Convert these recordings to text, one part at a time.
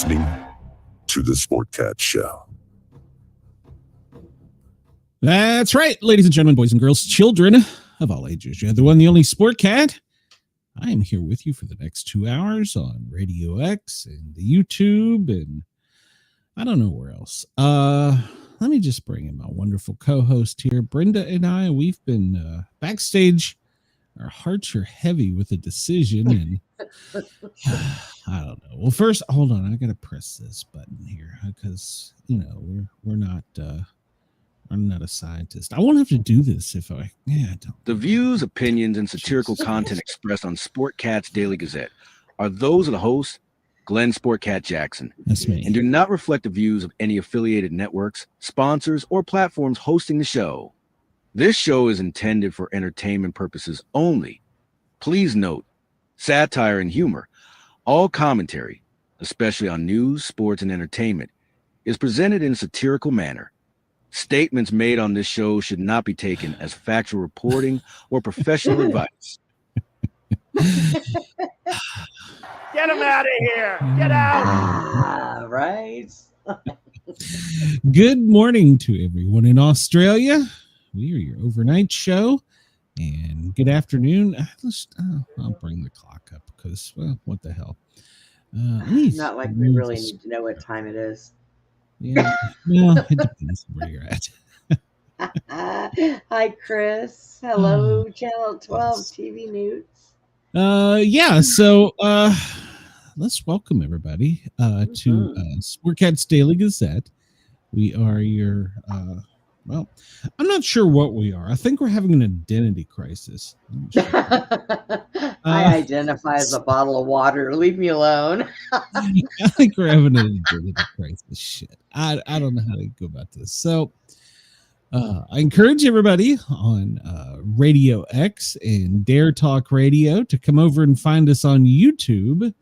listening to the Sportcat'S show. That's right, ladies and gentlemen, boys and girls, children of all ages. You're the one, the only Sport Cat. I am here with you for the next 2 hours on Radio X and the YouTube, and I don't know where else. Let me just bring in my wonderful co-host here. Brenda and I, we've been backstage. Our hearts are heavy with the decision, and I don't know. Well, first, hold on. I got to press this button here because, you know, we're not... I'm not a scientist. I won't have to do this if I... Yeah, I don't. The views, opinions, and satirical content expressed on Sportcat'S Daily Gazette are those of the host, Glenn Sportcat Jackson. That's me. And do not reflect the views of any affiliated networks, sponsors, or platforms hosting the show. This show is intended for entertainment purposes only. Please note, satire and humor, all commentary, especially on news, sports, and entertainment, is presented in a satirical manner. Statements made on this show should not be taken as factual reporting or professional advice. Get him out of here. Get out. Right. Good morning to everyone in Australia. We are your overnight show. And good afternoon. I'll bring the clock up because, well, what the hell? Not like we really need to know what time it is. Yeah, well, it depends where you're at. Hi, Chris. Hello, Channel 12 TV News. So let's welcome everybody to Sportcat'S Daily Gazette. We are your well, I'm not sure what we are. I think we're having an identity crisis. I identify as a bottle of water. Leave me alone. I think we're having an identity crisis. Shit. I don't know how to go about this. So I encourage everybody on Radio X and Dare Talk Radio to come over and find us on YouTube.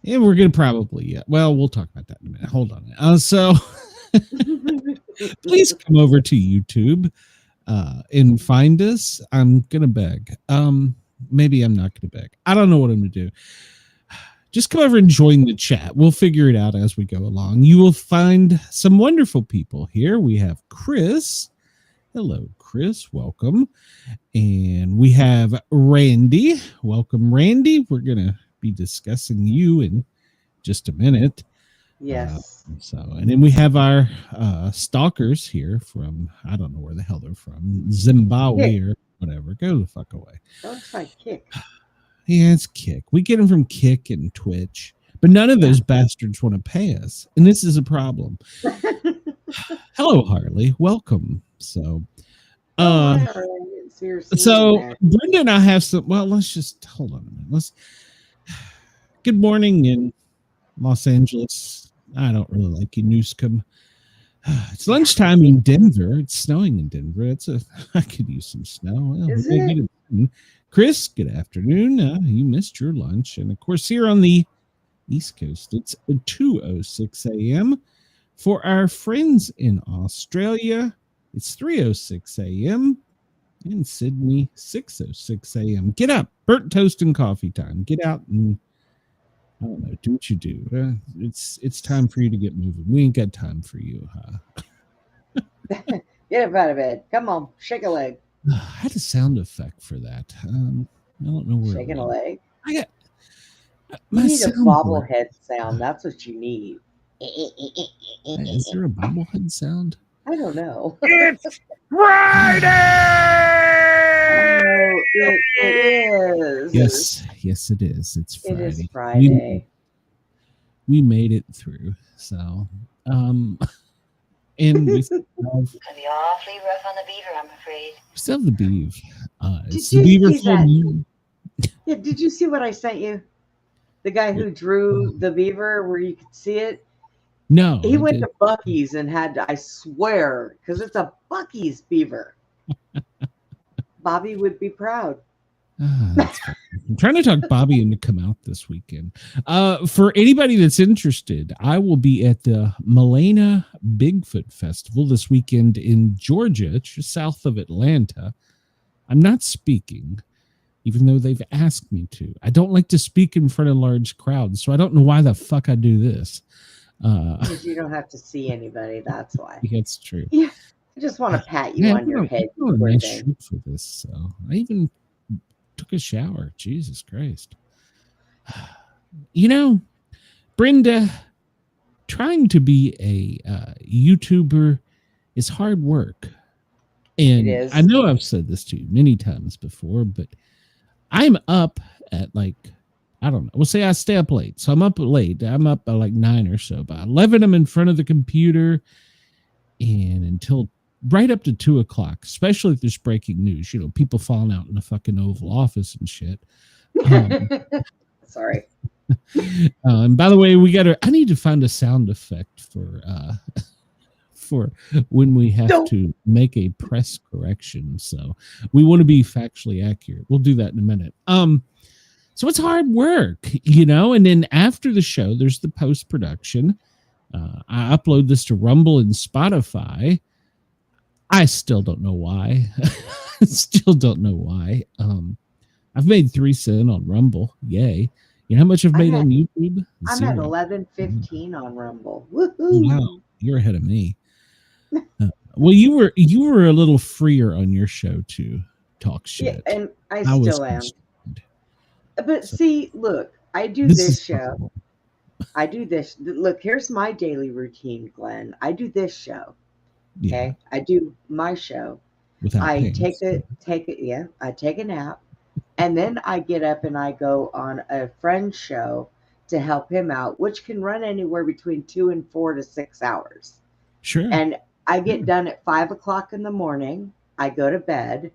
And we're going to probably, well, we'll talk about that in a minute. Hold on. So please come over to YouTube and find us. I'm going to beg. Maybe I'm not going to beg. I don't know what I'm going to do. Just come over and join the chat. We'll figure it out as we go along. You will find some wonderful people here. We have Chris. Hello, Chris. Welcome. And we have Randy. Welcome, Randy. We're going to be discussing you in just a minute. Yes. And then we have our stalkers here from, I don't know where the hell they're from, Zimbabwe or whatever. Go the fuck away. That looks like Kick. Yeah, it's Kick. We get them from Kick and Twitch, but none of those bastards want to pay us, and this is a problem. Hello, Harley. Welcome. So, Brenda and I have some. Well, let's just hold on a minute. Good morning in Los Angeles. I don't really like you, Newscomb. It's lunchtime in Denver. It's snowing in Denver. I could use some snow. Well, is it? Chris, good afternoon. You missed your lunch. And of course, here on the East Coast, it's 2:06 a.m. For our friends in Australia, it's 3:06 a.m. In Sydney, 6:06 a.m. Get up. Burnt toast and coffee time. Get out and, I don't know, do what you do. It's time for you to get moving. We ain't got time for you, huh? Get up out of bed. Come on, shake a leg. I had a sound effect for that. I don't know where. Shaking a leg. I got. You need a bobblehead sound. That's what you need. Is there a bobblehead sound? I don't know. It's Friday! Oh, it is. Yes, it is. It's Friday. It is Friday. We made it through. So, and we still have, Gonna be awfully rough on the beaver, I'm afraid. we still have the beaver. It's Did the you beaver see that? from. Yeah, did you see what I sent you? The guy who drew the beaver where you could see it? No, He I went did- to Buc-ee's and had, I swear, because it's a Buc-ee's beaver. Bobby would be proud. That's fine. I'm trying to talk Bobby into come out this weekend. For anybody that's interested, I will be at the Milena Bigfoot Festival this weekend in Georgia. It's just south of Atlanta. I'm not speaking. even though they've asked me to. I don't like to speak in front of large crowds, so I don't know why the fuck I do this. Because you don't have to see anybody. That's why. That's true. Yeah. I just want to pat you on your head. I'm on a nice shoot for this, so I even took a shower. Jesus Christ. You know, Brenda, trying to be a YouTuber is hard work. And It is. I know I've said this to you many times before, but I'm up at like, I don't know. We'll say I stay up late. So I'm up late. I'm up by like 9 or so. By 11, I'm in front of the computer. And until right up to 2 o'clock, especially if there's breaking news, you know, people falling out in the fucking Oval Office and shit. Sorry. And by the way, I need to find a sound effect for when we have to make a press correction. So we want to be factually accurate. We'll do that in a minute. So it's hard work, you know, and then after the show, there's the post-production. I upload this to Rumble and Spotify. I still don't know why. I've made 3 cents on Rumble. Yay. You know how much I've made on YouTube? I'm Zero. at 11.15 on Rumble. Woohoo! Wow, you're ahead of me. Well, you were a little freer on your show to talk shit. Yeah, and I still am. Concerned. But see, look, I do this show. I do this. Look, here's my daily routine, Glenn. I do this show. Okay, I do my show. I take a nap, and then I get up and I go on a friend's show to help him out, which can run anywhere between 2 and 4 to 6 hours. Sure. And I get done at 5 o'clock in the morning. I go to bed,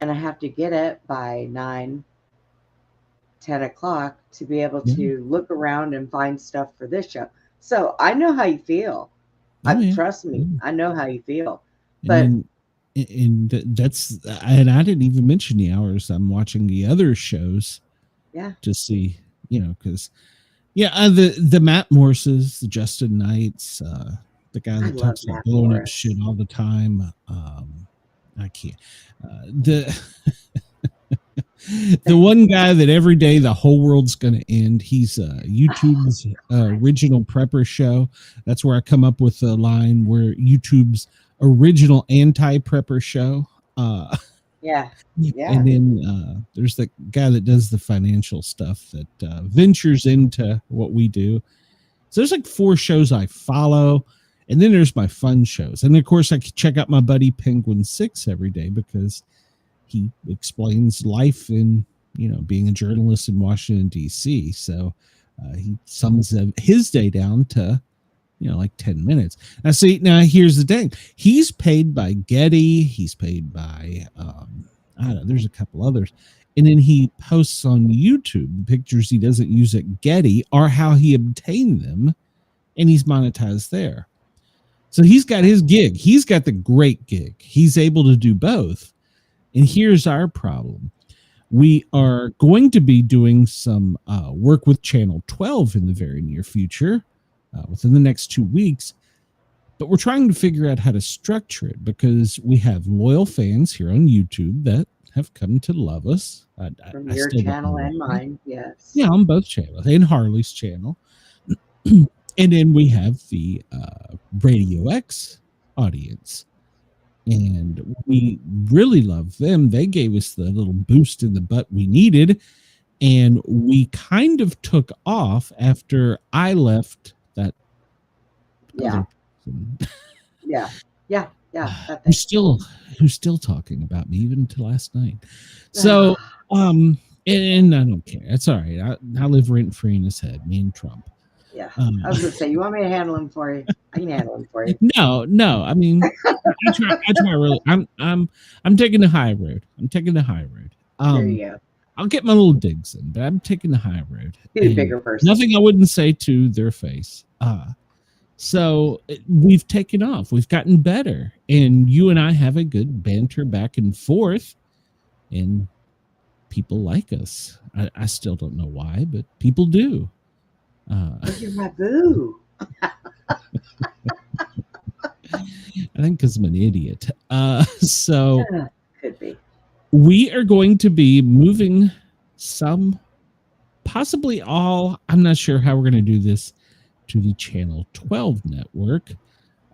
and I have to get up by 9, 10 o'clock to be able to look around and find stuff for this show. So I know how you feel. Trust me, I know how you feel. But and I didn't even mention the hours I'm watching the other shows. Yeah. To see, you know, because the Matt Morses, the Justin Knights, the guy that talks about blowing up shit all the time. I can't. The one guy that every day the whole world's going to end. He's YouTube's original prepper show. That's where I come up with the line where YouTube's original anti-prepper show. Yeah. And then there's the guy that does the financial stuff that ventures into what we do. So there's like 4 shows I follow. And then there's my fun shows. And of course, I check out my buddy Penguin 6 every day because he explains life in, you know, being a journalist in Washington, D.C. So he sums his day down to, you know, like 10 minutes. Now here's the thing. He's paid by Getty. He's paid by, I don't know, there's a couple others. And then he posts on YouTube the pictures he doesn't use at Getty or how he obtained them. And he's monetized there. So he's got his gig. He's got the great gig. He's able to do both. And here's our problem. We are going to be doing some work with Channel 12 in the very near future, within the next 2 weeks. But we're trying to figure out how to structure it because we have loyal fans here on YouTube that have come to love us. From your channel and mine, yes. Yeah, on both channels, and Harley's channel. And then we have the Radio X audience. And we really love them. They gave us the little boost in the butt we needed. And we kind of took off after I left that. Yeah. Who's still talking about me even to last night. So, and I don't care. It's all right. I live rent free in his head, me and Trump. Yeah, I was going to say, you want me to handle him for you? I can handle him for you. No. I mean, I try really. I'm taking the high road. There you go. I'll get my little digs in, but I'm taking the high road. Be a bigger person. Nothing I wouldn't say to their face. So we've taken off. We've gotten better, and you and I have a good banter back and forth, and people like us. I still don't know why, but people do. You're my boo. I think because I'm an idiot. So could be. we are going to be moving some, possibly all, I'm not sure how we're going to do this, to the Channel 12 network.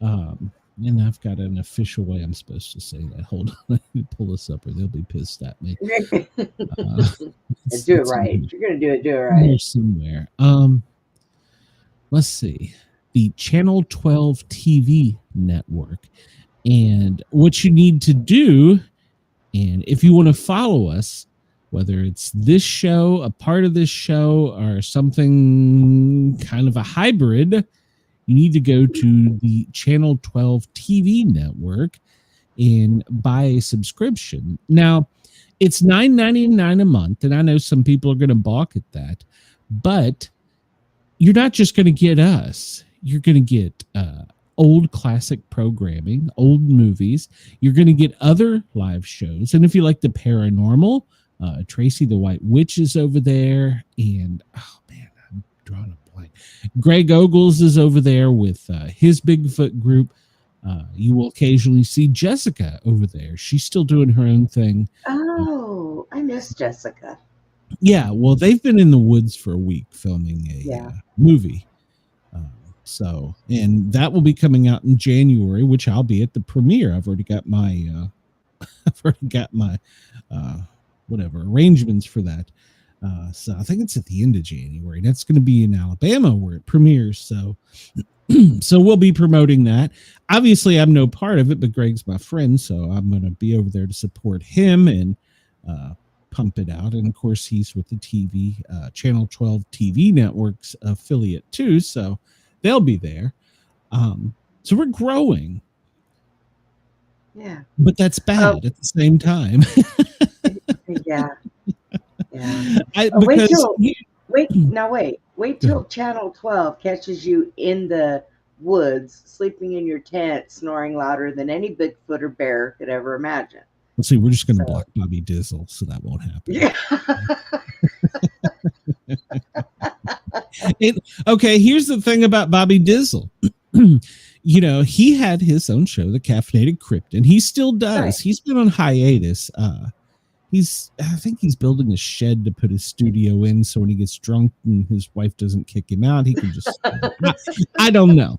And I've got an official way I'm supposed to say that. Hold on, let me pull this up or they'll be pissed at me. Do it right. If you're going to do it right. Here somewhere. Let's see. The Channel 12 TV network. And what you need to do, and if you want to follow us, whether it's this show, a part of this show, or something kind of a hybrid, you need to go to the Channel 12 TV network and buy a subscription. Now, it's $9.99 a month, and I know some people are going to balk at that, but you're not just going to get us. You're going to get old classic programming, old movies. You're going to get other live shows. And if you like the paranormal, Tracy the White Witch is over there. And, oh, man, I'm drawing a blank. Greg Ogles is over there with his Bigfoot group. You will occasionally see Jessica over there. She's still doing her own thing. Oh, I miss Jessica. Yeah, well, they've been in the woods for a week filming a movie. And that will be coming out in January, which I'll be at the premiere. I've already got my, whatever arrangements for that. So I think it's at the end of January. That's going to be in Alabama where it premieres. So, so we'll be promoting that. Obviously, I'm no part of it, but Greg's my friend, so I'm going to be over there to support him and pump it out. And of course, he's with the TV Channel 12 TV network's affiliate too, so they'll be there. So we're growing. Yeah, but that's bad at the same time. Yeah. Wait till Channel 12 catches you in the woods, sleeping in your tent, snoring louder than any Bigfoot or bear could ever imagine. Let's see, we're just going to block Bobby Dizzle, so that won't happen. Yeah. Okay, here's the thing about Bobby Dizzle. You know, he had his own show, The Caffeinated Crypt, and he still does. Right. He's been on hiatus. I think he's building a shed to put his studio in, so when he gets drunk and his wife doesn't kick him out, he can just I don't know.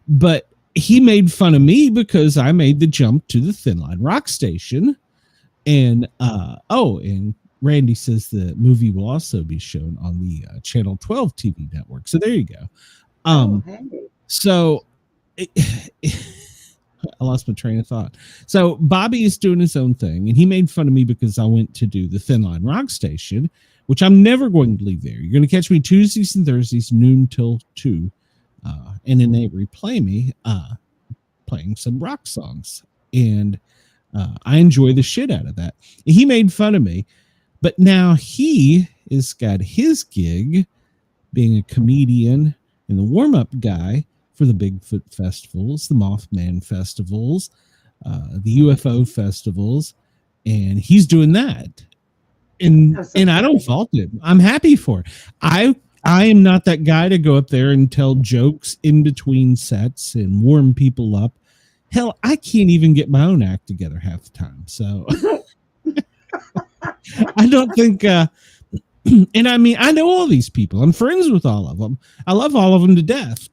But he made fun of me because I made the jump to the Thin Line Rock Station. And and Randy says the movie will also be shown on the Channel 12 TV network. So there you go. So I lost my train of thought. So Bobby is doing his own thing, and he made fun of me because I went to do the Thin Line Rock Station, which I'm never going to leave there. You're going to catch me Tuesdays and Thursdays, noon till 2, and then they replay me playing some rock songs, and I enjoy the shit out of that. He made fun of me, but now he has got his gig being a comedian and the warm-up guy for the Bigfoot festivals, the Mothman festivals, the UFO festivals, and he's doing that. And I don't fault him. I'm happy for it. I am not that guy to go up there and tell jokes in between sets and warm people up. Hell, I can't even get my own act together half the time. So I don't think and I mean, I know all these people. I'm friends with all of them. I love all of them to death.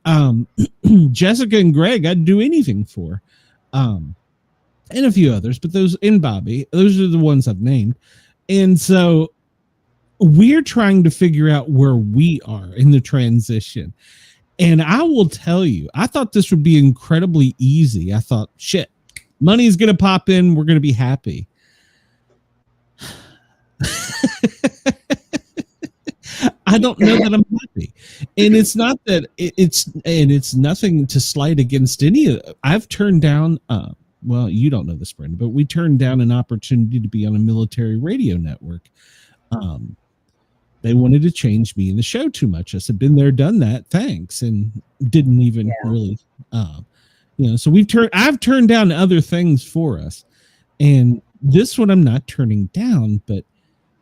Jessica and Greg, I'd do anything for. And a few others, but those in Bobby, those are the ones I've named. And so we're trying to figure out where we are in the transition. And I will tell you, I thought this would be incredibly easy. I thought, shit, money's going to pop in. We're going to be happy. I don't know that I'm happy, and it's not that it's nothing to slight against any of. I've turned down. Well, you don't know this, Brenda, but we turned down an opportunity to be on a military radio network. They wanted to change me in the show too much. I said, "Been there, done that. Thanks," and didn't even really. So I've turned down other things for us, and this one I'm not turning down, but.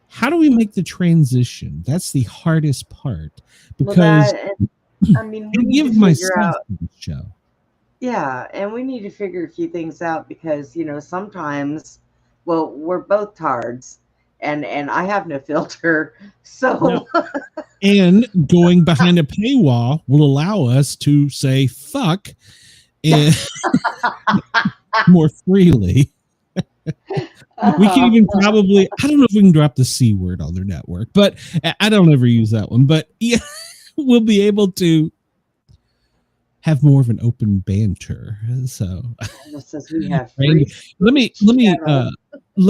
How do we make the transition? That's the hardest part because we give myself the show. Yeah, and we need to figure a few things out because sometimes Well, we're both tards, and I have no filter, so No. And going behind a paywall will allow us to say fuck and more freely. We can even probably, I don't know if we can drop the C word on their network, but I don't ever use that one. But yeah, we'll be able to have more of an open banter. So it says we have Randy, let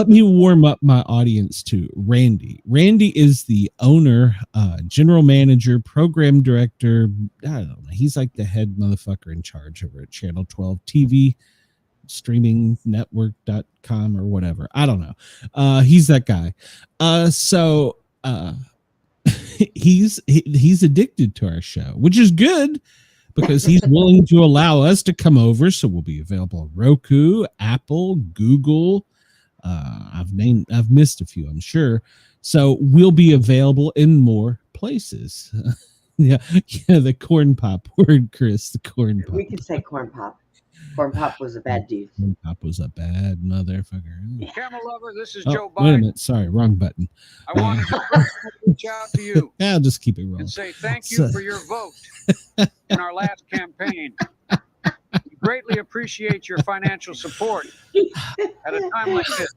me warm up my audience to Randy. Randy is the owner, general manager, program director. I don't know. He's like the head motherfucker in charge over at Channel 12 TV, streaming network.com or whatever. I don't know. He's that guy. So he's addicted to our show, which is good because he's willing to allow us to come over. So we'll be available on Roku, Apple, Google. I've missed a few, I'm sure. So we'll be available in more places. yeah, the corn pop word, Chris. The corn pop. We could say corn pop. Corn pop was a bad dude. Corn pop was a bad motherfucker. Camera lover, this is Joe Biden. Wait a minute, sorry, wrong button. I wanted to reach out to you. I'll just keep it rolling. And say thank you for your vote in our last campaign. We greatly appreciate your financial support at a time like this.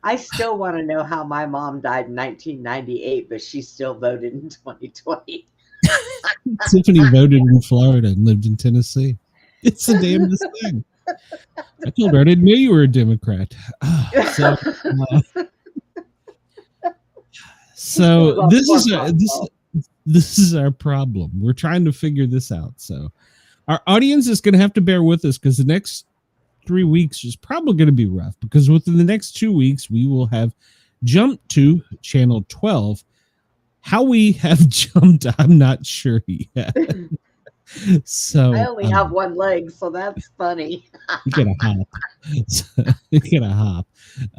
I still want to know how my mom died in 1998, but she still voted in 2020. Tiffany voted in Florida and lived in Tennessee. It's the damnedest thing. I told her I didn't know you were a Democrat. So this is our problem. We're trying to figure this out. So our audience is going to have to bear with us because the next 3 weeks is probably going to be rough because within the next 2 weeks we will have jumped to Channel 12. How we have jumped, I'm not sure yet. So I only have one leg, so that's funny. You get a hop. You get a hop.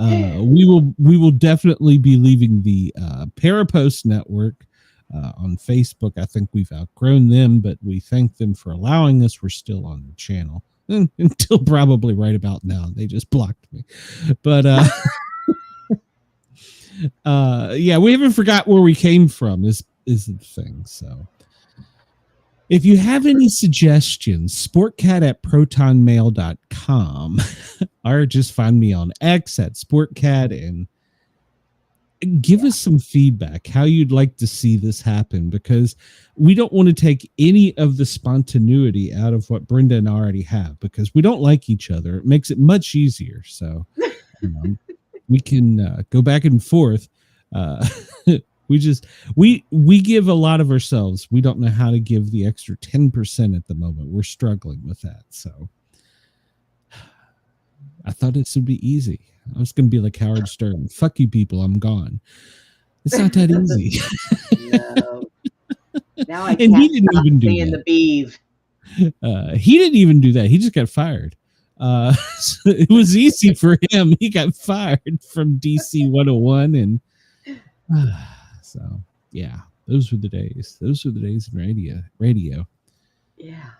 We will definitely be leaving the Parapost network on Facebook. I think we've outgrown them, but we thank them for allowing us. We're still on the channel until probably right about now. They just blocked me, but yeah, we haven't forgot where we came from. Is the thing. So if you have any suggestions, sportcat@protonmail.com or just find me on X at Sportcat and give us some feedback, how you'd like to see this happen, because we don't want to take any of the spontaneity out of what Brenda and I already have because we don't like each other. It makes it much easier. So we can go back and forth. We give a lot of ourselves. We don't know how to give the extra 10% at the moment. We're struggling with that. So I thought this would be easy. I was going to be like Howard Stern. Fuck you people. I'm gone. It's not that easy. No. Now I And can't he didn't even do saying that. the beeve. He didn't even do that. He just got fired. So it was easy for him. He got fired from DC 101 and so yeah, those were the days. Those were the days in radio. Yeah.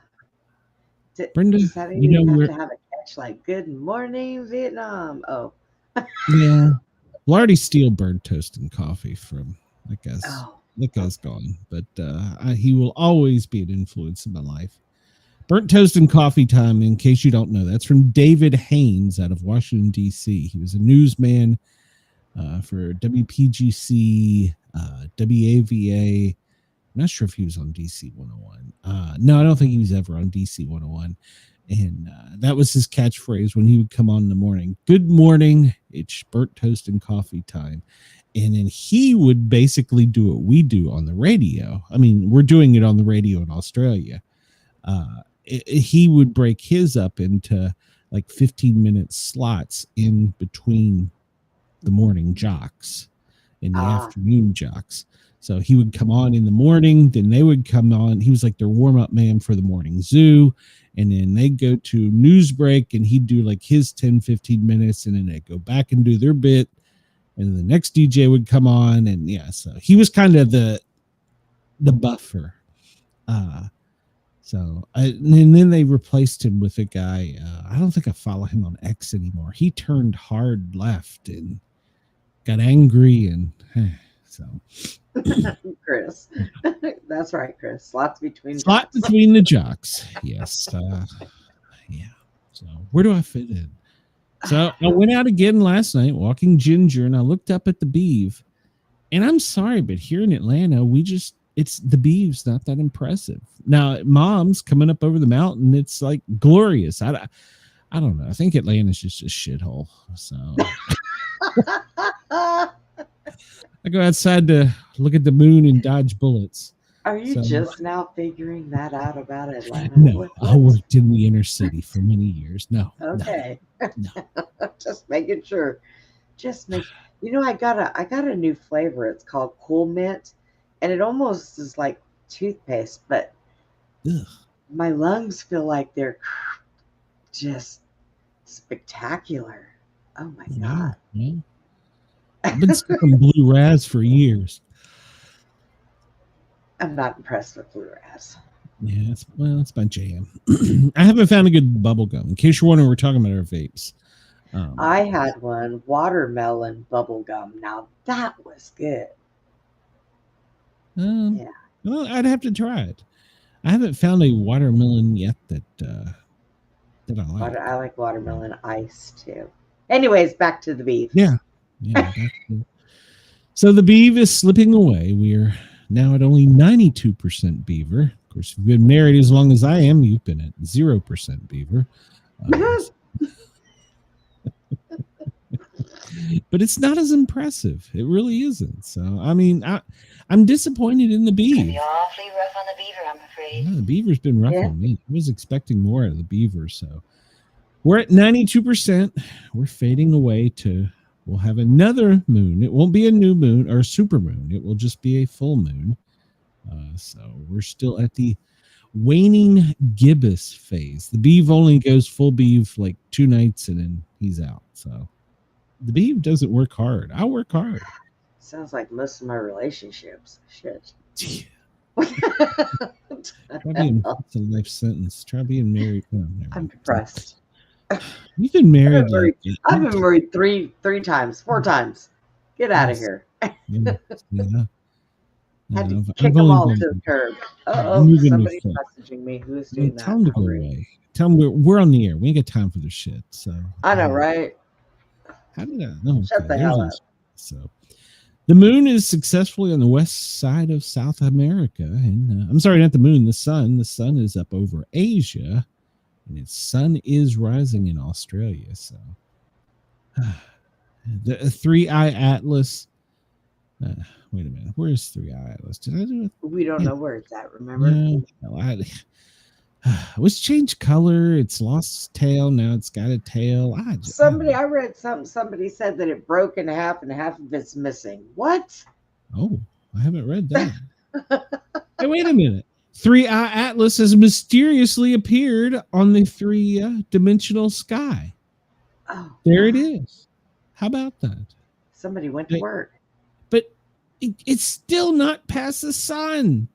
Brenda, Does that mean you know have where? to have a catch like "Good morning, Vietnam"? Oh. Yeah, Lardy Steele burned toast and coffee from that guy's. Oh. That guy's gone, but he will always be an influence in my life. Burnt toast and coffee time. In case you don't know, that's from David Haynes out of Washington D.C. He was a newsman for WPGC, WAVA. I'm not sure if he was on DC 101. No, I don't think he was ever on DC 101. And that was his catchphrase when he would come on in the morning. Good morning. It's burnt toast and coffee time. And then he would basically do what we do on the radio. I mean, we're doing it on the radio in Australia. He would break his up into like 15-minute slots in between the morning jocks and the afternoon jocks. So he would come on in the morning, then they would come on. He was like their warm-up man for the morning zoo. And then they'd go to news break and he'd do like his 10, 15 minutes. And then they'd go back and do their bit. And the next DJ would come on. And yeah, so he was kind of the buffer. So, and then they replaced him with a guy. I don't think I follow him on X anymore. He turned hard left and got angry, and so. Chris, that's right, Chris. Slots between Slot jocks. between the jocks. Yes. Yeah. So where do I fit in? So I went out again last night walking Ginger, and I looked up at the Beeve. And I'm sorry, but here in Atlanta, it's the Beeve's not that impressive. Now, Mom's coming up over the mountain. It's like glorious. I don't know. I think Atlanta's just a shithole. So I go outside to look at the moon and dodge bullets. Are you just now figuring that out about Atlanta? No, I worked in the inner city for many years. No. Okay. No. Just making sure. I got a new flavor. It's called Cool Mint, and it almost is like toothpaste, but Ugh. my lungs feel like they're just spectacular. Oh my God. Yeah. I've been smoking blue raz for years. I'm not impressed with Blue Raz. Yeah, it's my jam. I haven't found a good bubble gum. In case you're wondering, we're talking about our vapes. I had one, watermelon bubble gum. Now that was good. Yeah. Well, I'd have to try it. I haven't found a watermelon yet that I like. I like watermelon ice too. Anyways, back to the beef. Yeah. So the beef is slipping away. We're now at only 92% beaver. Of course, if you've been married as long as I am, you've been at 0% beaver. But it's not as impressive. It really isn't. So, I mean, I'm disappointed in the beef. You're awfully rough on the beaver, I'm afraid. Yeah, the beaver's been rough on me. I was expecting more out of the beaver. So we're at 92%. We're fading away to, we'll have another moon. It won't be a new moon or a super moon. It will just be a full moon. So we're still at the waning gibbous phase. The beef only goes full beef like 2 nights and then he's out. So the beef doesn't work hard. I work hard. Sounds like most of my relationships. Shit. It's a life sentence. Try being married. I'm depressed. You've been married. I've been married three times, 4 times. Get out of here. Yeah. Had to kick them all to the curb. Somebody's messaging me. Who's doing that? Tell them to go away. Tell them we're on the air. We ain't got time for their shit. So I know, right? How did I know? Shut the hell up. So the moon is successfully on the west side of South America. And I'm sorry, not the moon, the sun. The sun is up over Asia. And its sun is rising in Australia. So the 3-eye atlas. Wait a minute. Where's 3-eye atlas? Did I do it? We don't know where it's at, remember? No, it was changed color. It's lost its tail. Now it's got a tail. I read something. Somebody said that it broke in half and half of it's missing. What? Oh, I haven't read that. Hey, wait a minute. 3-eye atlas has mysteriously appeared on the 3-dimensional sky. Oh, there it is. How about that? Somebody went to work. But it's still not past the sun.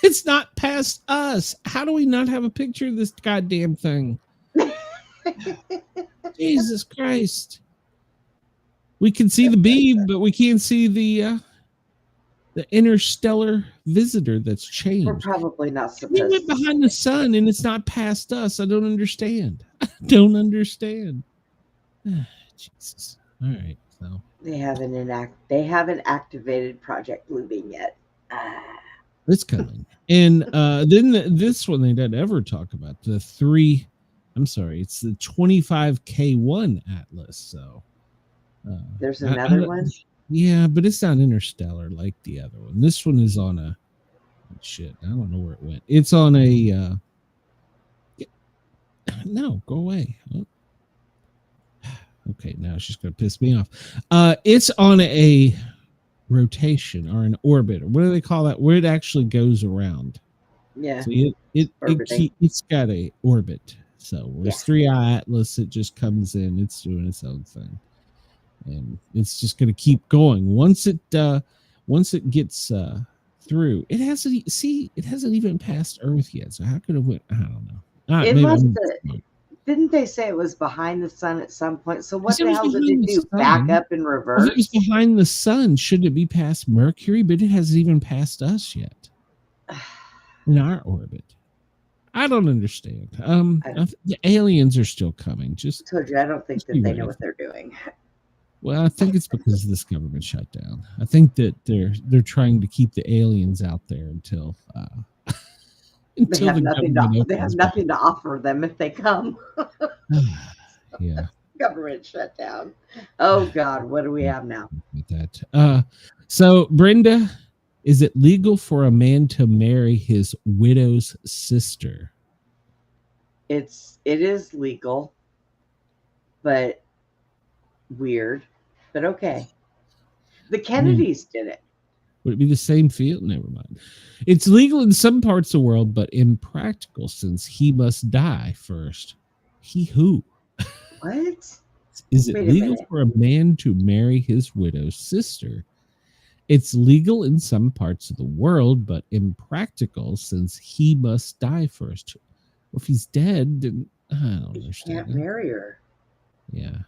It's not past us. How do we not have a picture of this goddamn thing? Jesus Christ. We can see the beam, but we can't see the interstellar visitor that's changed. We're probably not supposed to. We went behind the sun and it's not past us. I don't understand. Jesus. All right. So they haven't activated Project Bluebeam yet. It's coming. And then this one they didn't ever talk about. It's the 25K1 Atlas. So there's another one? Yeah, but it's not interstellar like the other one. This one is on a shit. I don't know where it went. It's on a no, go away. Oh. Okay, now it's just gonna piss me off. It's on a rotation or an orbit, or what do they call that? Where it actually goes around. Yeah. So it's got a orbit. So whereas 3-eye atlas, it just comes in, it's doing its own thing, and it's just going to keep going. Once it gets through. It hasn't. See, it hasn't even passed Earth yet. So how could it went? I don't know. It Maybe must I'm- have. Didn't they say it was behind the sun at some point? So what It the was hell did behind it the do? Back sun. up in Well, reverse? if it was behind the sun, shouldn't it be past Mercury? But it hasn't even passed us yet in our orbit. I don't understand. The aliens are still coming. Just I told you, I don't think Just be that they ready know what for they're doing. well, I think it's because of this government shutdown. I think that they're trying to keep the aliens out there until They have the nothing government to. They have opens back nothing to offer them if they come. up. Yeah, Government shutdown. Oh God, what do we have now? with that. So Brenda, is it legal for a man to marry his widow's sister? It is legal, but weird. But okay. The Kennedys did it. Would it be the same field? Never mind. It's legal in some parts of the world, but impractical since he must die first. He who? What? Is it Wait a legal minute. for a man to marry his widow's sister? It's legal in some parts of the world, but impractical since he must die first. Well, if he's dead, then I don't You understand. can't marry her. Yeah.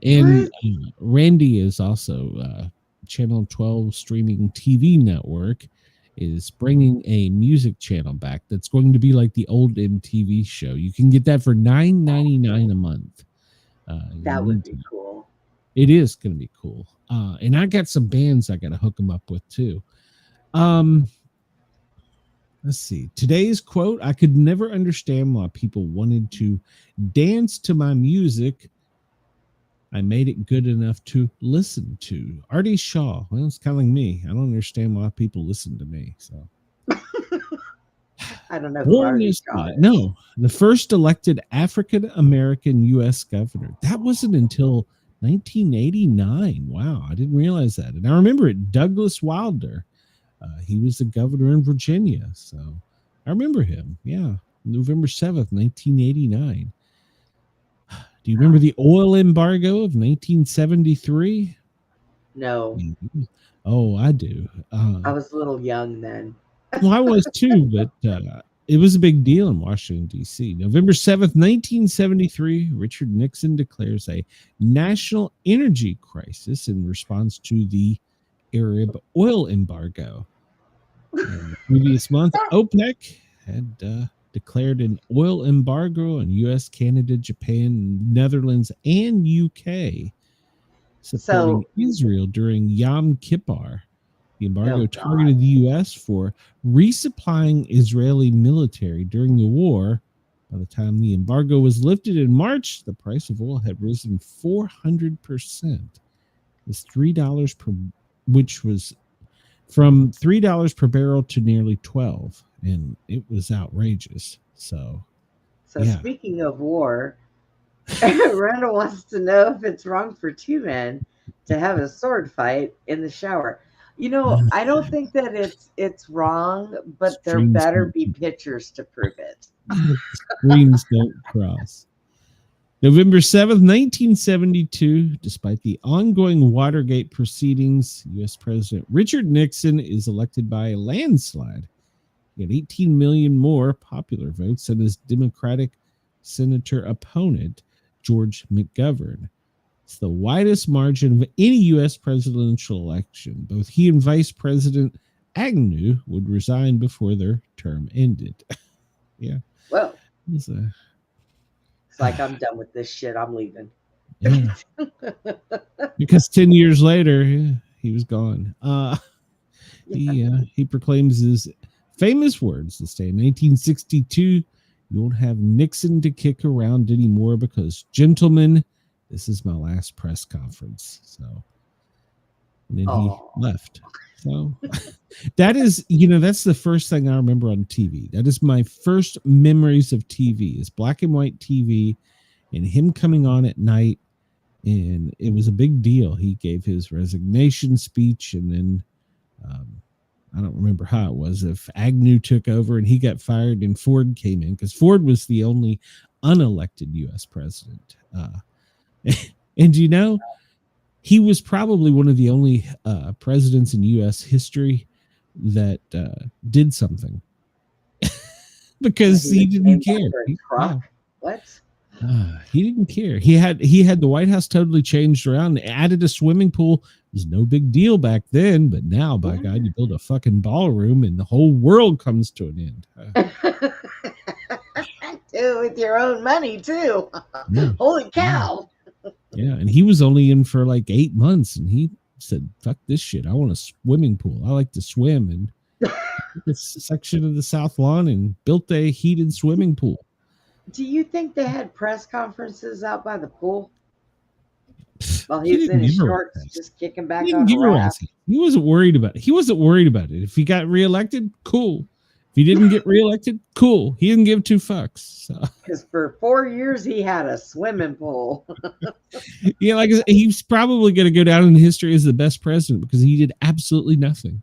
And What? Randy is also Channel 12 streaming TV network is bringing a music channel back that's going to be like the old MTV show. You can get that for $9.99 a month. That would be cool. It is going to be cool. And I got some bands I got to hook them up with too. Let's see. Today's quote: I could never understand why people wanted to dance to my music. I made it good enough to listen to. Artie Shaw. Well, it's kind of like me. I don't understand why people listen to me. So I don't know who Artie Shaw is. No, the first elected African American U.S. governor. That wasn't until 1989. Wow, I didn't realize that. And I remember it. Douglas Wilder. He was the governor in Virginia. So I remember him. Yeah, November 7th, 1989. Do you remember the oil embargo of 1973? No, Oh, I do. I was a little young then. Well, I was too, but it was a big deal in Washington, D.C. November 7th, 1973, Richard Nixon declares a national energy crisis in response to the Arab oil embargo. The previous month, OPEC had declared an oil embargo on U.S., Canada, Japan, Netherlands, and UK, supporting Israel during Yom Kippur. The embargo targeted the U.S. for resupplying Israeli military during the war. By the time the embargo was lifted in March, the price of oil had risen 400%. It's $3 per, which was from $3 per barrel to nearly $12, and it was outrageous. So yeah. Speaking of war, Randall wants to know if it's wrong for two men to have a sword fight in the shower. You know, I don't think that it's wrong, but there better be pictures to prove it. Streams don't cross. November 7th, 1972, despite the ongoing Watergate proceedings, U.S. President Richard Nixon is elected by a landslide. He had 18 million more popular votes than his Democratic senator opponent, George McGovern. It's the widest margin of any U.S. presidential election. Both he and Vice President Agnew would resign before their term ended. Yeah. Well, It's like, I'm done with this shit. I'm leaving. Yeah. Because 10 years later, he was gone. He proclaims his famous words this day in 1962. You won't have Nixon to kick around anymore because, gentlemen, this is my last press conference. So, and then he left. So that is, that's the first thing I remember on TV. That is my first memories of TV, is black and white TV and him coming on at night. And it was a big deal. He gave his resignation speech, and then I don't remember how it was, if Agnew took over and he got fired and Ford came in, because Ford was the only unelected U.S. president. And he was probably one of the only presidents in U.S. history that did something because he didn't care. What? He didn't care. He had the White House totally changed around, added a swimming pool. It was no big deal back then, but now, by God, you build a fucking ballroom and the whole world comes to an end. With your own money too. Yeah. Holy cow. Yeah, and he was only in for like 8 months, and he said, "Fuck this shit! I want a swimming pool. I like to swim." And this section of the South Lawn and built a heated swimming pool. Do you think they had press conferences out by the pool while he was in his shorts, just kicking back on a raft? He wasn't worried about it. If he got reelected, cool. If he didn't get reelected, cool. He didn't give two fucks. Because for 4 years he had a swimming pool. Yeah, like he's probably going to go down in history as the best president because he did absolutely nothing.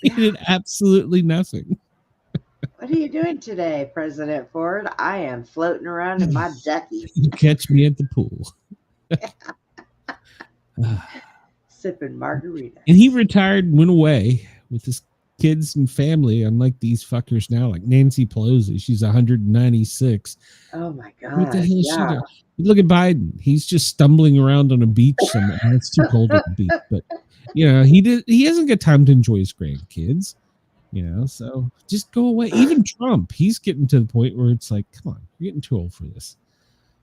He did absolutely nothing. What are you doing today, President Ford? I am floating around in my ducky. Catch me at the pool. Sipping margarita. And he retired and went away with his kids and family, unlike these fuckers now, like Nancy Pelosi. She's 196. Oh my God. What the hell look at Biden. He's just stumbling around on a beach somewhere. It's too cold at the beach. But he hasn't got time to enjoy his grandkids. So just go away. Even Trump, he's getting to the point where it's like, come on, you're getting too old for this.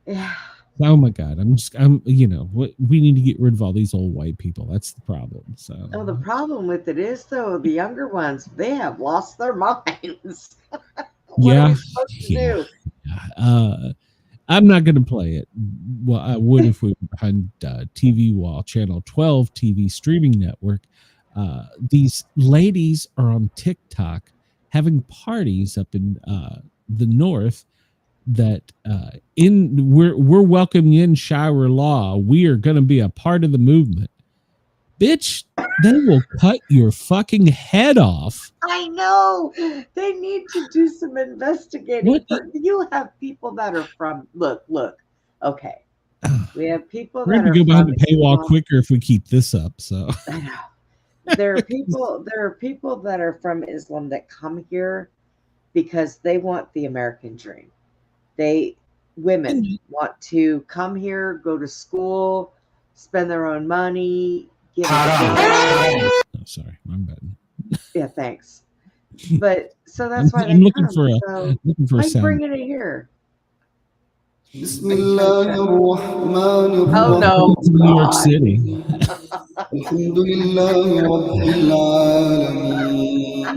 Yeah. Oh my God. We need to get rid of all these old white people. That's the problem. So the problem with it is though, the younger ones, they have lost their minds. What are we supposed to do? I'm not going to play it. Well, I would if we were behind TV Wall, Channel 12 TV streaming network. These ladies are on TikTok having parties up in the north that we're welcoming in Shire Law. We are going to be a part of the movement. Bitch, they will cut your fucking head off. I know. They need to do some investigating. You have people that are from look. Okay. We have people that are go behind the paywall Islam. Quicker if we keep this up. So I know. There are people that are from Islam that come here because they want the American dream. Women want to come here, go to school, spend their own money, get a job. Oh, sorry, I'm bad. Yeah, thanks. But so that's why I'm looking for a I'm sound. bringing it here. Oh no, New York City.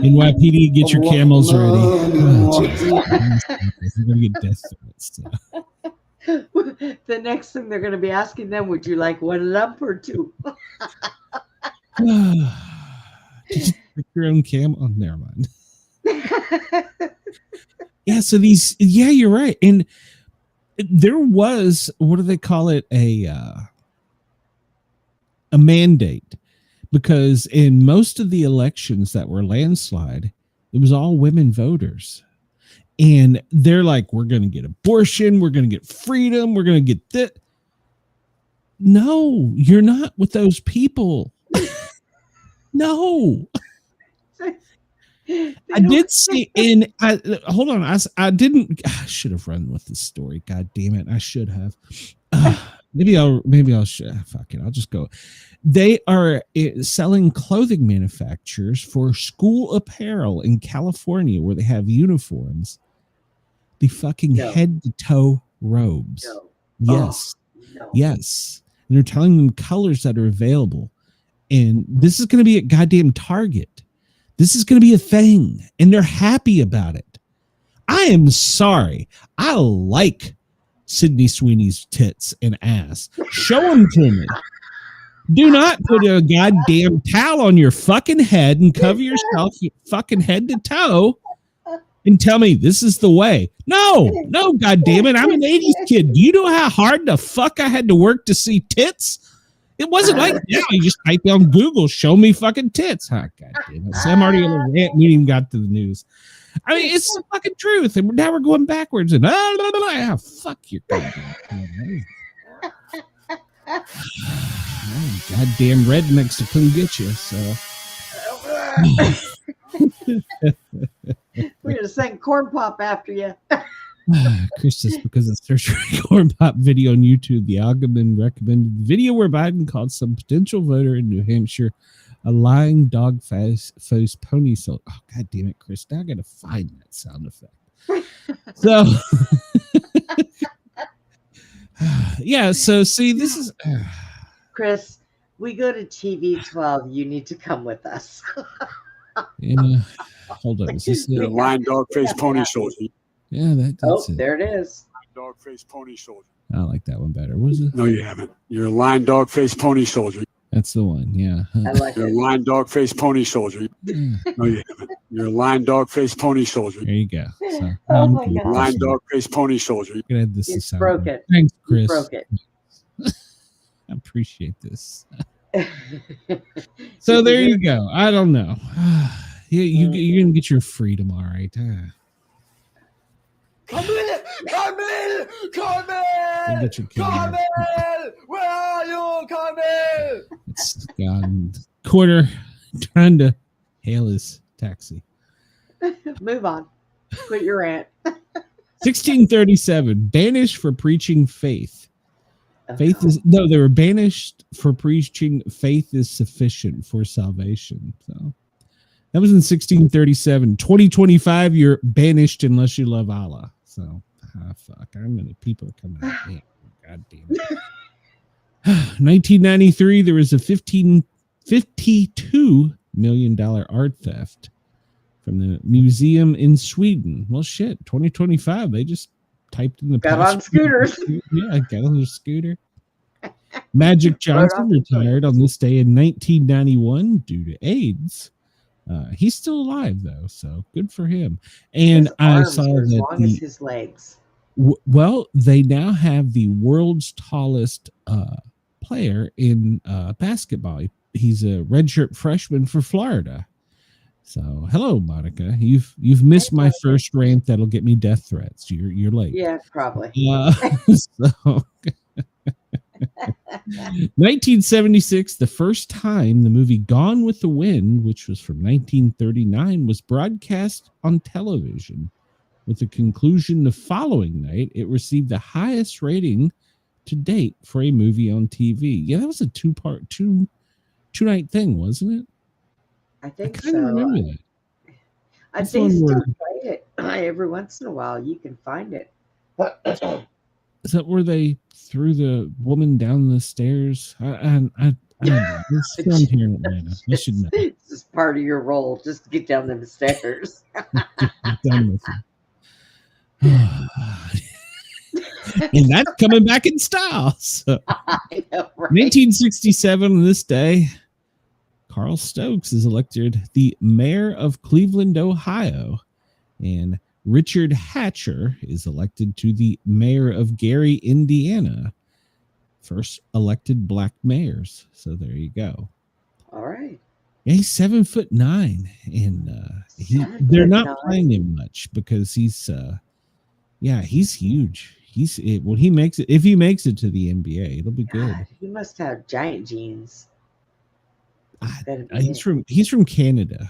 NYPD, get your camels ready. We're gonna get death threats. The next thing they're going to be asking them, would you like one lump or two? Did you pick your own camel? Oh, never mind. So you're right. And there was, what do they call it? A mandate, because in most of the elections that were landslide, it was all women voters. And they're like, we're going to get abortion. We're going to get freedom. We're going to get that. No, you're not with those people. No. I did see hold on. I should have run with this story. God damn it. I should have. Maybe I'll fuck it. I'll just go. They are selling clothing manufacturers for school apparel in California where they have uniforms. The fucking head to toe robes. No. Yes. Oh, no. Yes. And they're telling them colors that are available. And this is going to be at goddamn Target. This is going to be a thing. And they're happy about it. I am sorry. I like Sydney Sweeney's tits and ass. Show them to me. Do not put a goddamn towel on your fucking head and cover yourself fucking head to toe and tell me this is the way. No, goddammit. I'm an 80s kid. Do you know how hard the fuck I had to work to see tits? It wasn't like now. You just type on Google, show me fucking tits. Huh, goddammit. So I'm already on a rant. We didn't even got to the news. I mean, it's the fucking truth. And now we're going backwards. And fuck your goddamn. Goddamn rednecks to come get you. So We're gonna sing Corn Pop after you. Chris says because of search for corn pop video on YouTube, the algorithm recommended the video where Biden called some potential voter in New Hampshire a lying dog face pony soldier. Oh, God damn it, Chris. Now I got to find that sound effect. So, yeah, so see, this is. Chris, we go to TV 12. You need to come with us. Yeah, hold on. Is this You're a lying dog face pony soldier. Yeah, that's it. There it is. Dog face pony soldier. I like that one better. What is it? No, you haven't. You're a lying dog face pony soldier. That's the one. Yeah. I like You're it. a lying dog face pony soldier. Yeah. No, you haven't. You're a lying dog face pony soldier. There you go. So, Oh my God. Lying dog face pony soldier. I'm gonna add this You to sound. broke it. Thanks, You Chris. broke it. I appreciate this. So there you go. I don't know. You're gonna get your freedom, all right. Camille! Camille! You Camille! get your kid. Camille! Where are you, Camille? It's gone quarter trying to hail his taxi. Move on. Quit your rant. 1637, banished for preaching faith. Faith is no, they were banished for preaching faith is sufficient for salvation. So that was in 1637. 2025, you're banished unless you love Allah. So fuck, I'm gonna people are coming at me. God damn it. 1993, there was a $52 million art theft from the museum in Sweden. Well, shit, 2025, they just typed in the Got on scooters. Yeah, got on their scooter. Magic Johnson retired on this day in 1991 due to AIDS. He's still alive though, so good for him. And His I arms saw are as that long as his legs. well, they now have the world's tallest player in basketball. He's a redshirt freshman for Florida. So, hello, Monica. You've missed my first rant that'll get me death threats. You're late. Yeah, probably. So, 1976, the first time the movie Gone with the Wind, which was from 1939, was broadcast on television. With the conclusion the following night, it received the highest rating to date for a movie on TV. Yeah, that was a two-night thing, wasn't it? I think I kind of remember that. I That's think one still where- play it every once in a while. You can find it. Is that where they threw the woman down the stairs? I don't know. It's filmed here in Atlanta. I should know. This is part of your role. Just get down them stairs. I'm done with it. And that's coming back in style. So, I know, right? 1967, on this day, Carl Stokes is elected the mayor of Cleveland, Ohio, and Richard Hatcher is elected to the mayor of Gary, Indiana. First elected black mayors. So there you go. All right. Yeah, he's 7'9", and they're not playing him much because he's huge. When he makes it, if he makes it to the NBA, it'll be good. God, he must have giant jeans. He's from Canada,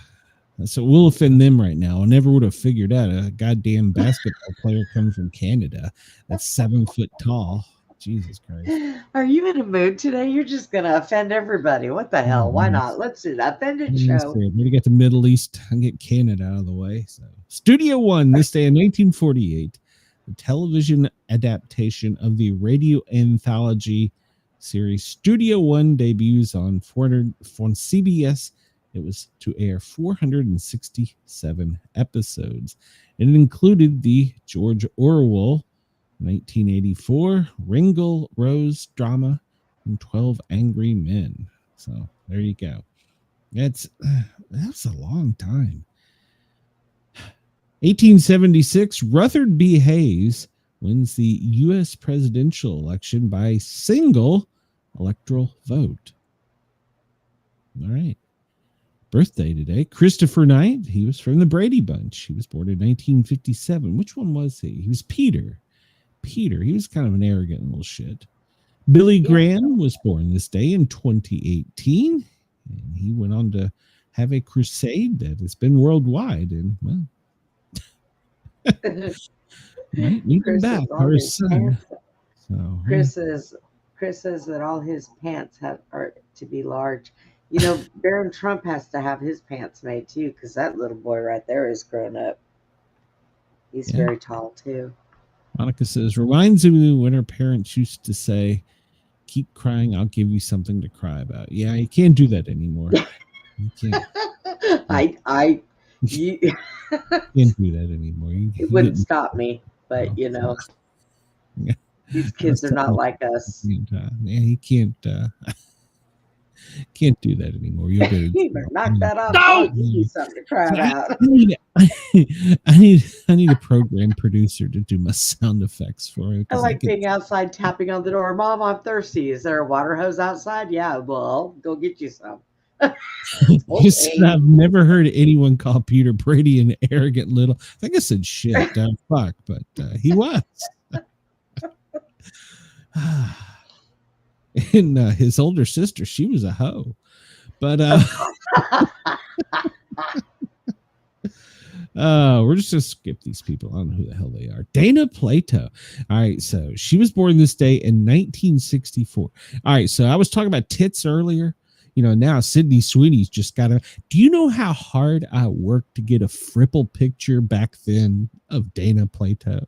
so we'll offend them right now. I never would have figured out a goddamn basketball player coming from Canada that's 7 foot tall. Jesus Christ! Are you in a mood today? You're just gonna offend everybody. What the hell? Why not? Let's do that offended show. Maybe get the Middle East and get Canada out of the way. So, Studio One, this day in 1948, the television adaptation of the radio anthology series Studio One debuts on CBS. It was to air 467 episodes. It included the George Orwell 1984 Ringle Rose drama and 12 Angry Men. So there you go. That's a long time. 1876, Rutherford B. Hayes wins the U.S. presidential election by single electoral vote. All right. Birthday today, Christopher Knight. He was from the Brady Bunch. He was born in 1957. Which one was he? He was Peter. He was kind of an arrogant little shit. Billy Graham was born this day in 2018. And he went on to have a crusade that has been worldwide, and well, might need him back or his son. So, Chris says that all his pants are to be large. You know, Baron Trump has to have his pants made too, because that little boy right there is grown up. He's very tall too. Monica says, reminds me when her parents used to say, keep crying, I'll give you something to cry about. Yeah, you can't do that anymore. You can't. You can't do that anymore. It wouldn't stop me, but you know, these kids are not like us. Yeah, he can't do that anymore. You'll get it. You better knock that off. I'll give you something to cry about. I need a program producer to do my sound effects for me. I like being outside tapping on the door. Mom, I'm thirsty. Is there a water hose outside? Yeah, well, I'll go get you some. I've never heard anyone call Peter Brady an arrogant little. I think I said shit. Fuck, but he was. And his older sister, she was a hoe. But we're just gonna skip these people. I don't know who the hell they are. Dana Plato. All right, so she was born this day in 1964. All right, so I was talking about tits earlier. You know, now Sydney Sweeney's just got a. Do you know how hard I worked to get a fripple picture back then of Dana Plato?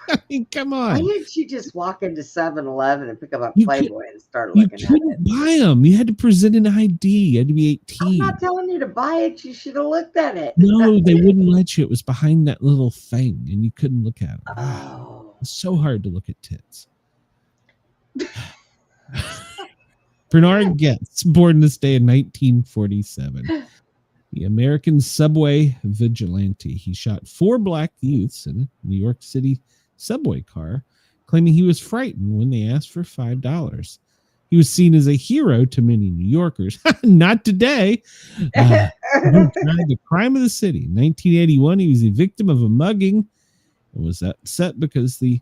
I mean, come on. Why didn't you just walk into 7-Eleven and pick up a Playboy and start looking at it? You couldn't buy them. You had to present an ID. You had to be 18. I'm not telling you to buy it. You should have looked at it. No, they wouldn't let you. It was behind that little thing, and you couldn't look at them. Oh. It's so hard to look at tits. Bernard Getz, born this day in 1947. The American subway vigilante. He shot 4 black youths in a New York City subway car, claiming he was frightened when they asked for $5. He was seen as a hero to many New Yorkers. Not today. The crime of the city. In 1981, he was a victim of a mugging and was upset because the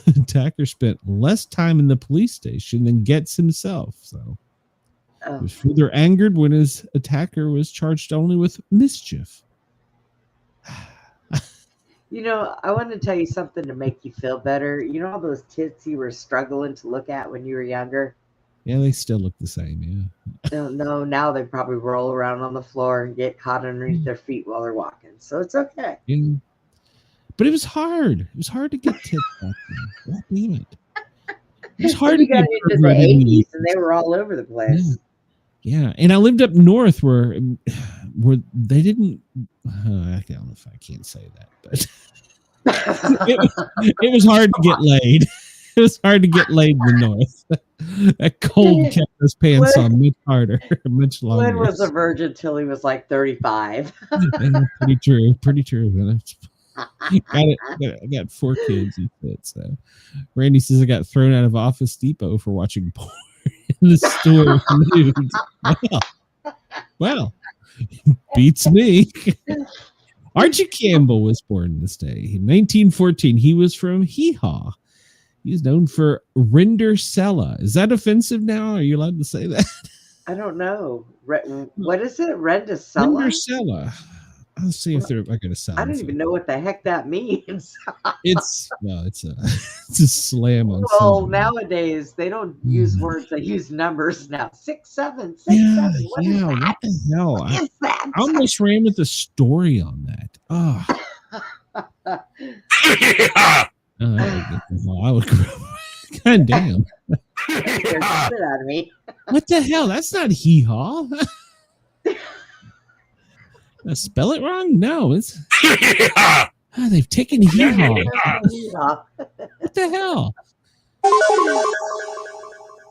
attacker spent less time in the police station than Getz himself. So he was further angered when his attacker was charged only with mischief. You know, I want to tell you something to make you feel better. You know all those tits you were struggling to look at when you were younger? Yeah, they still look the same, yeah. No, now they probably roll around on the floor and get caught underneath their feet while they're walking. So it's okay. Yeah. But it was hard. It was hard to get tits back then. God damn it. It was hard to get into the 80s and they were all over the place. Yeah. And I lived up north where they didn't. I don't know if I can't say that, but it was hard to get laid. It was hard to get laid in the north. That cold kept his pants on much harder, much longer. Glenn was a virgin till he was like 35. Pretty true. Pretty true. I got 4 kids. He said so. Randy says I got thrown out of Office Depot for watching porn in the store. Well, beats me. Archie Campbell was born this day in 1914. He was from Hee Haw. He's known for Rendersella. Is that offensive now? Are you allowed to say that? I don't know. What is it? Rendesella? Rendersella. Let's see if they're going to sound. I don't even know what the heck that means. It's a slam on. Well, nowadays they don't use words; they use numbers now. 6, 7, 6, 7. What is that? What the hell? What is that? I almost ran with a story on that. Oh. I would. God damn. Shit out of me. What the hell? That's not hee haw. Spell it wrong? No, it's. They've taken hee haw. What the hell? I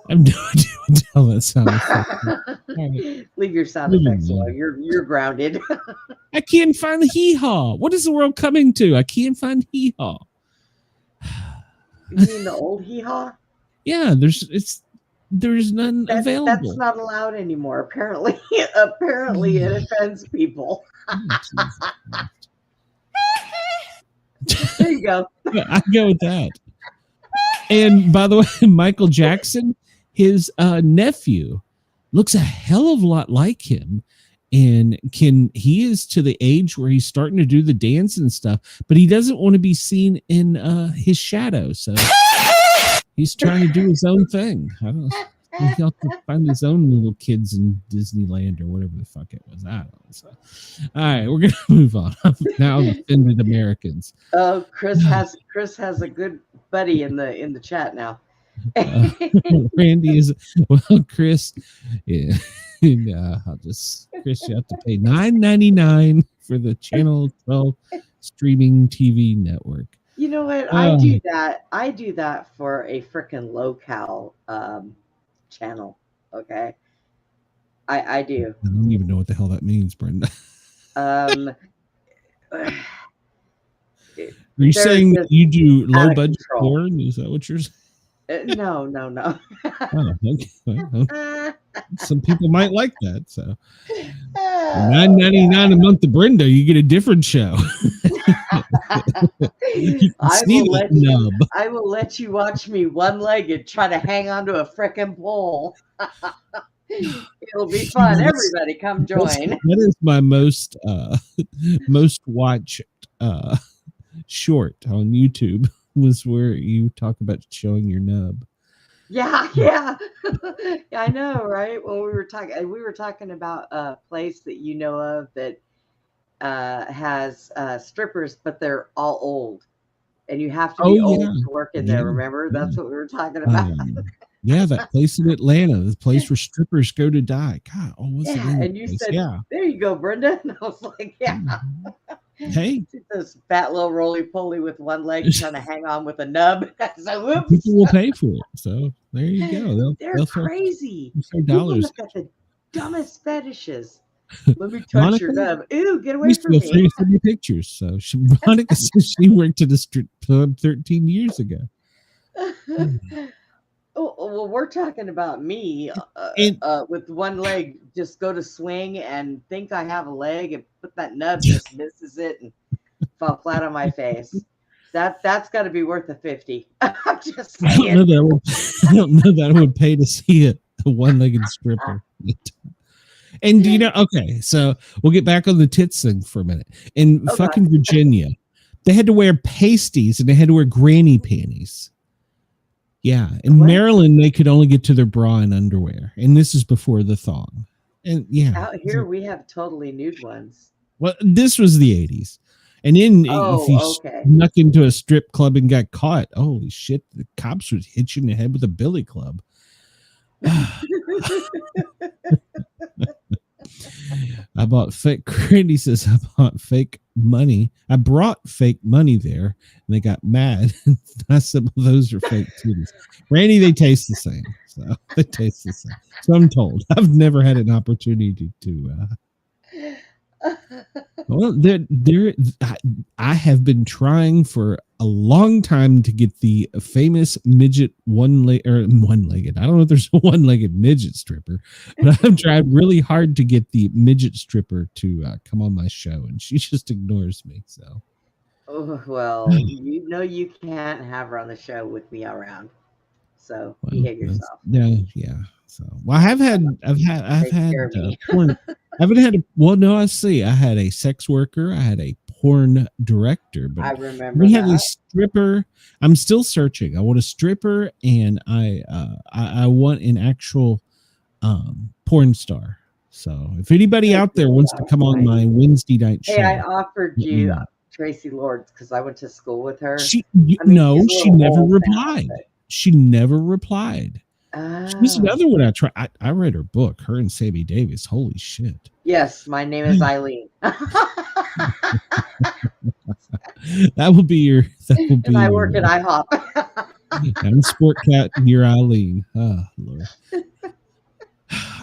have no idea what the hell that sounds like. Leave your sound effects alone. You're grounded. I can't find the hee haw. What is the world coming to? I can't find hee haw. You mean the old hee haw? Yeah, there's none available. That's not allowed anymore. Apparently it offends people. There you go. I go with that. And by the way, Michael Jackson, his nephew, looks a hell of a lot like him. And he is to the age where he's starting to do the dance and stuff, but he doesn't want to be seen in his shadow. So he's trying to do his own thing. I don't know. He'll have to find his own little kids in Disneyland or whatever the fuck it was. I don't know. So, all right, we're gonna move on. Now offended Americans. Oh, Chris has a good buddy in the chat now. Randy is Chris. Yeah. I'll just Chris, you have to pay $9.99 for the Channel 12 streaming TV network. You know what? I do that for a freaking local channel. Okay, I do. I don't even know what the hell that means, Brenda. Are you saying that you do low budget porn? Is that what you're saying? No. Oh, okay. Well, some people might like that. So $9.99 a month to Brenda, you get a different show. I will let you watch me one-legged try to hang onto a frickin' pole. It'll be fun. Everybody come join. That is my most watched short on YouTube, was where you talk about showing your nub. Yeah. Yeah, I know, right? When we were talking about a place that you know of that has strippers, but they're all old, and you have to be old to work in there. Remember, that's what we were talking about. Yeah, that place in Atlanta, the place where strippers go to die. God, what's the name? And you said, "There you go, Brenda." And I was like, "Yeah." Hey, this fat little roly-poly with one leg trying to hang on with a nub. So, whoops. People will pay for it. So there you go. They're crazy. $dollars. People got the dumbest fetishes. Let me touch Monica, your nub. Ew, get away from me. Feel free to send me pictures. So Monica says she worked at a strip club 13 years ago. Oh, well, we're talking about me with one leg, just go to swing and think I have a leg and put that nub, just misses it and fall flat on my face. That's got to be worth a 50. I'm just saying. I don't know that would pay to see a one-legged stripper. And okay, so we'll get back on the tits thing for a minute. In fucking Virginia, they had to wear pasties and they had to wear granny panties. Yeah, in Maryland, they could only get to their bra and underwear, and this is before the thong. And out here we have totally nude ones. Well, this was the 80s, and then if you snuck into a strip club and got caught, holy shit, the cops would hit you in the head with a billy club. I bought fake. Randy says I bought fake money. I brought fake money there, and they got mad. I said, "Well, those are fake titties." Randy, they taste the same. So they taste the same. So I'm told. I've never had an opportunity to. Well, I have been trying for a long time to get the famous midget one-legged. I don't know if there's a one-legged midget stripper, but I've tried really hard to get the midget stripper to come on my show, and she just ignores me. So, well, you can't have her on the show with me around. So behave yourself. Yeah. So, well, I've had porn. I haven't had I had a sex worker. I had a porn director, but I remember we had a stripper. I'm still searching. I want a stripper, and I want an actual porn star. So if anybody out there wants to come on my Wednesday night show, I offered you Tracy Lords because I went to school with her. She never replied. She never replied. She's another one I try. I read her book, her and Sammy Davis. Holy shit. Yes, my name is Eileen. That will be your. And I work at IHOP. I'm Sportcat and you're Eileen. Oh, Lord.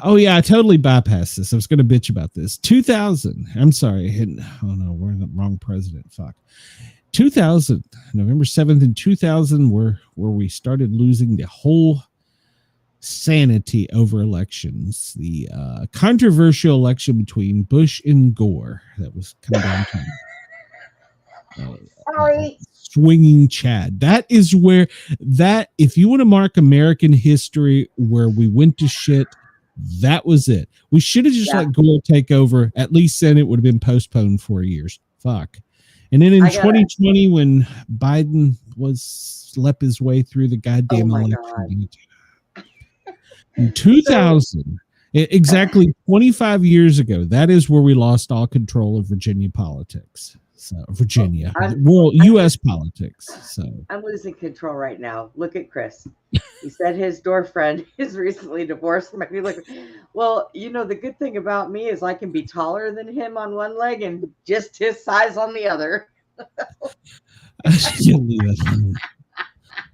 Oh, yeah, I totally bypassed this. I was going to bitch about this. 2000. I'm sorry. Oh, no, we're the wrong president. Fuck. 2000, November 7th in 2000, where we started losing the whole sanity over elections. The controversial election between Bush and Gore that was coming down to swinging Chad. That is where if you want to mark American history where we went to shit, That was it. We should have just let Gore take over. At least then it would have been postponed 4 years. Fuck. And then in 2020, when Biden slept his way through the goddamn election. In 2000, exactly 25 years ago, that is where we lost all control of Virginia politics. So Virginia, U.S. politics. So I'm losing control right now. Look at Chris. He said his door friend is recently divorced. Might be like, well, the good thing about me is I can be taller than him on one leg and just his size on the other.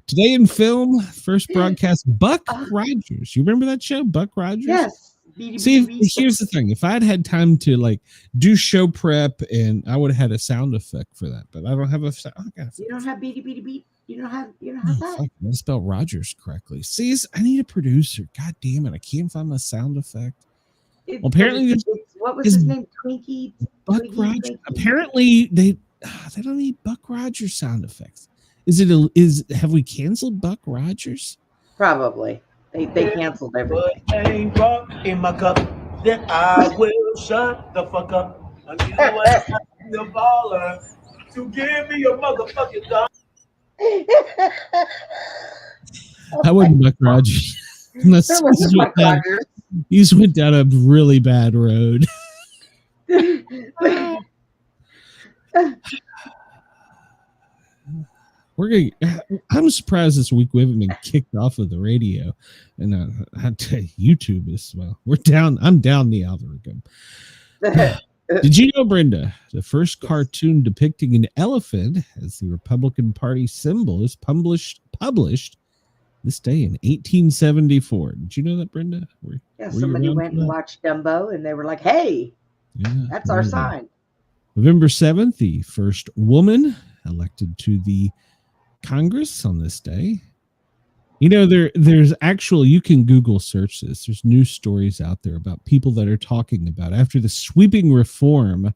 Today in film, first broadcast, Buck Rogers. You remember that show, Buck Rogers? Yes. See, here's the thing. If I'd had time to do show prep, and I would have had a sound effect for that, but I don't have a sound. You don't have beady beady beat. You don't have that. Fuck, I spelled Rogers correctly. See, I need a producer. God damn it, I can't find my sound effect. Apparently, what was his name? Twinkie. Buck Rogers. Apparently, they don't need Buck Rogers sound effects. Have we canceled Buck Rogers? Probably. They canceled everything. Ain't rock in my cup, then I will shut the fuck up. I need a baller to give me a motherfucking dog. I wouldn't Buck Rogers. You just went down a really bad road. I'm surprised this week we haven't been kicked off of the radio, and I tell you, YouTube is we're down. I'm down the algorithm. Did you know, Brenda, the first cartoon depicting an elephant as the Republican Party symbol is published this day in 1874? Did you know that, Brenda? Somebody went and watched Dumbo, and they were like, "Hey, that's our sign." November 7th, the first woman elected to the Congress on this day. There's actual, you can Google search this. There's news stories out there about people that are talking about after the sweeping reform,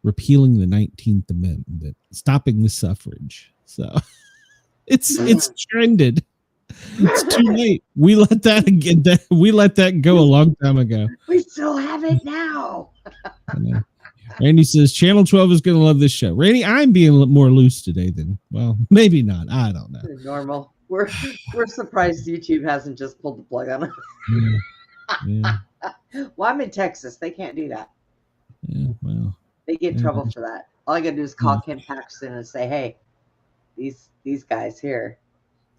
repealing the 19th Amendment, stopping the suffrage. So it's trended. It's too late. We let that go a long time ago. We still have it now. Randy says Channel 12 is going to love this show. Randy, I'm being more loose today maybe not. I don't know. Normal. We're surprised YouTube hasn't just pulled the plug on us. Yeah. Well, I'm in Texas. They can't do that. Yeah, well. They get in trouble for that. All I got to do is call Ken Paxton and say, "Hey, these guys here."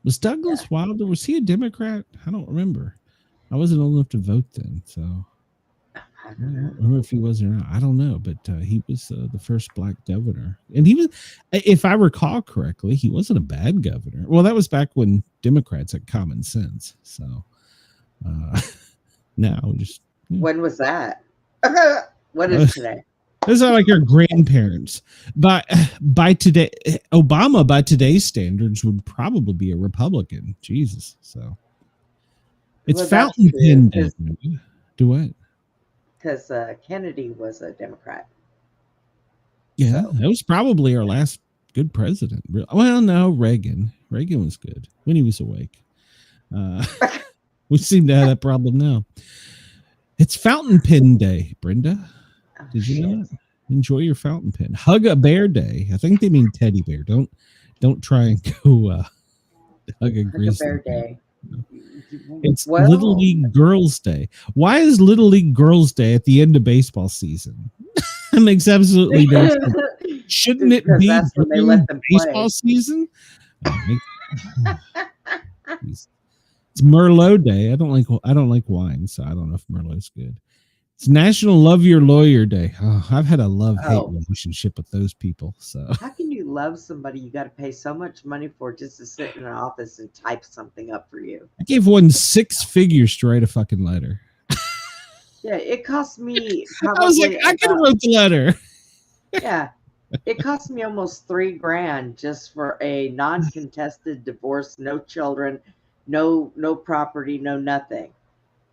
Was Douglas Wilder, was he a Democrat? I don't remember. I wasn't old enough to vote then, so I don't remember if he was or not. I don't know, but he was the first black governor. And he was, if I recall correctly, he wasn't a bad governor. Well, that was back when Democrats had common sense. So now just... When was that? What is today? Those are like your grandparents. By today, Obama, by today's standards, would probably be a Republican. Jesus. So it's fountain pen day. Do what? Because Kennedy was a Democrat. Yeah, that was probably our last good president. Well, no, Reagan. Reagan was good when he was awake. We seem to have that problem now. It's fountain pen day, Brenda. Did you know that? Enjoy your fountain pen. Hug a bear day. I think they mean teddy bear. Don't try and go hug a grizzly bear day. It's Little League Girls Day. Why is Little League Girls Day at the end of baseball season? It makes absolutely no sense. Shouldn't it be baseball season? It's Merlot Day. I don't like wine, so I don't know if Merlot's good. It's National Love Your Lawyer Day. Oh, I've had a love-hate relationship with those people. So how can you love somebody you got to pay so much money for just to sit in an office and type something up for you? I gave one 6 figures to write a fucking letter. Yeah, it cost me. I was like, I could have wrote the letter. Yeah, it cost me almost $3,000 just for a non-contested divorce, no children, no property, no nothing.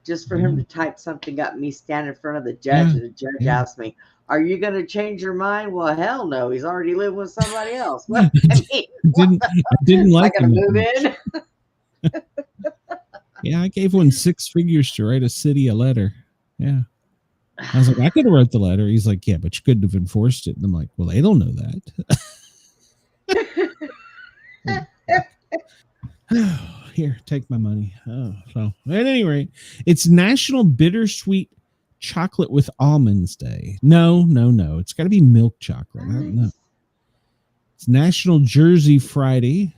Just for him to type something up, me stand in front of the judge, and the judge asked me, "Are you going to change your mind?" Well, hell no. He's already living with somebody else. What? I mean, didn't like I got to move in. Yeah, I gave one 6 figures to write a city a letter. Yeah. I was like, I could have wrote the letter. He's like, yeah, but you couldn't have enforced it. And I'm like, well, they don't know that. Here, take my money. Oh, so at any rate, it's National Bittersweet Chocolate with Almonds Day. No. It's got to be milk chocolate. No. It's National Jersey Friday.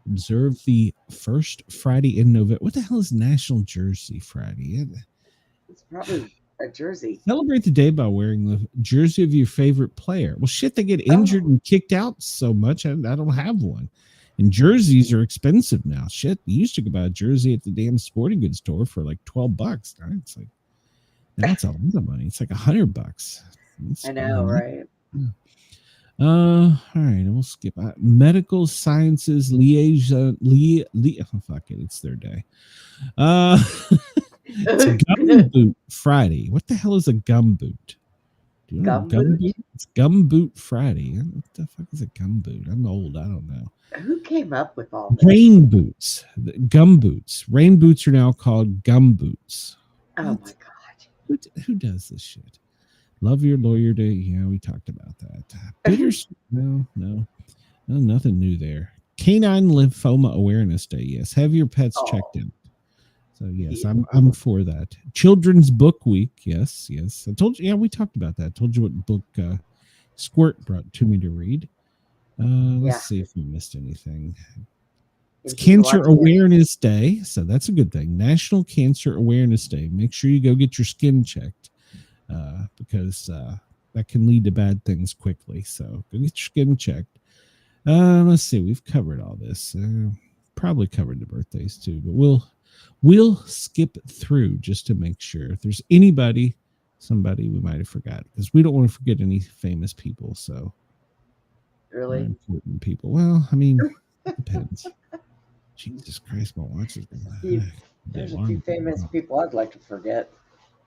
Observe the first Friday in November. What the hell is National Jersey Friday? It's probably a jersey. Celebrate the day by wearing the jersey of your favorite player. Well, shit, they get injured and kicked out so much. I don't have one. And jerseys are expensive now. Shit, you used to go buy a jersey at the damn sporting goods store for like $12. Right? It's like, that's a lot of money. It's like $100. I know, right? Yeah. All right, we'll skip medical sciences liaison. Oh, fuck it, it's their day. It's Gum Boot Friday. What the hell is a gum boot? Do you know gum boot? It's Gum Boot Friday. What the fuck is a gum boot? I'm old. I don't know. Who came up with all this? Rain boots, gum boots. Rain boots are now called gum boots. Oh my god! Who does this shit? Love Your Lawyer Day. Yeah, we talked about that. Bitters. No, nothing new there. Canine Lymphoma Awareness Day. Yes, have your pets checked in. So yes, I'm for that. Children's Book Week. Yes. I told you. Yeah, we talked about that. I told you what book Squirt brought to me to read. Let's see if we missed anything. It's Cancer Awareness Day, so that's a good thing. National Cancer Awareness Day. Make sure you go get your skin checked. Because that can lead to bad things quickly. So go get your skin checked. Let's see. We've covered all this. Probably covered the birthdays too, but we'll skip through just to make sure. If there's somebody we might have forgot, because we don't want to forget any famous people. So really important people. Well, I mean, it depends. Jesus Christ, my watch is going. There's a few famous people I'd like to forget.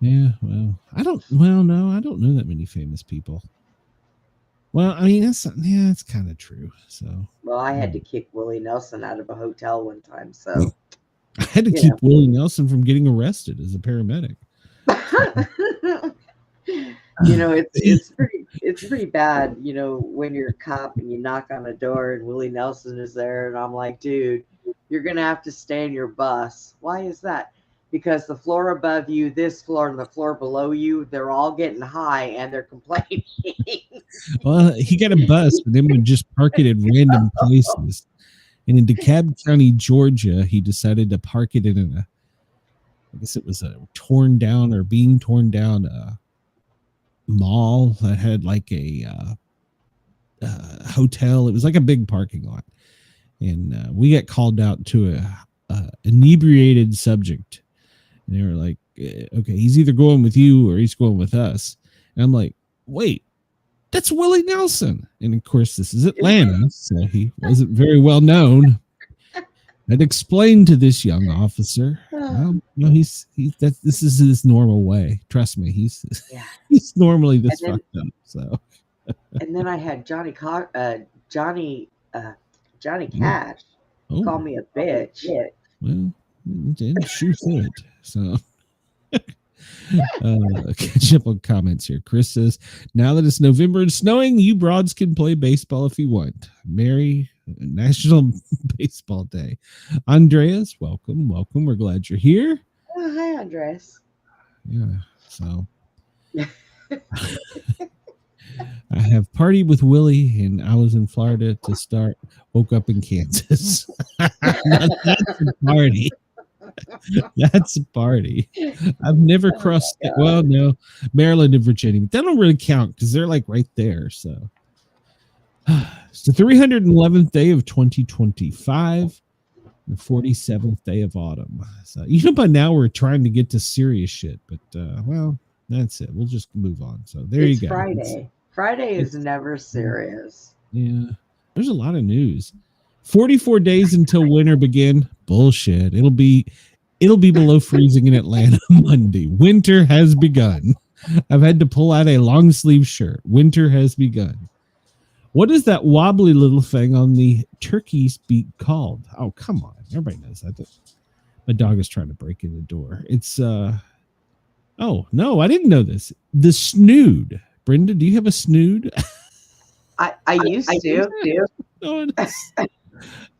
Yeah, well, I don't know that many famous people. Well, I mean, it's kind of true. So, well, I had to kick Willie Nelson out of a hotel one time. So, I had to keep Willie Nelson from getting arrested as a paramedic. It's pretty bad. You know, when you're a cop and you knock on a door and Willie Nelson is there, and I'm like, dude, you're gonna have to stay in your bus. Why is that? Because the floor above you, this floor, and the floor below you, they're all getting high and they're complaining. Well, he got a bus, but then would just park it in random places. And in DeKalb County, Georgia, he decided to park it in I guess it was a being torn down mall that had like a hotel. It was like a big parking lot. And we got called out to a inebriated subject. And they were like, okay, he's either going with you or he's going with us. And I'm like, wait, that's Willie Nelson. And of course, this is Atlanta, so he wasn't very well known. I'd explained to this young officer, this is his normal way. Trust me, he's normally this fucked up. So, and then I had Johnny Cash call me a bitch. Well, shoe fit. So catch up on comments here. Chris says, now that it's November and snowing, you broads can play baseball if you want. Merry National Baseball Day. Andreas, welcome. We're glad you're here. Oh, hi, Andreas. Yeah, so I have partied with Willie, and I was in Florida to start. Woke up in Kansas. That's a party. That's a party. I've never crossed it. Well, no, Maryland and Virginia, but that don't really count because they're like right there. So it's the 311th day of 2025, the 47th day of autumn. So by now we're trying to get to serious shit, but well, that's it. We'll just move on. So there you go. Friday. Friday is never serious. Yeah, there's a lot of news. 44 days until winter begin. Bullshit. It'll be below freezing in Atlanta Monday. Winter has begun. I've had to pull out a long sleeve shirt. Winter has begun. What is that wobbly little thing on the turkey's beak called? Oh, come on. Everybody knows that. My dog is trying to break in the door. It's oh no, I didn't know this. The snood. Brenda, do you have a snood? I used to. Oh, all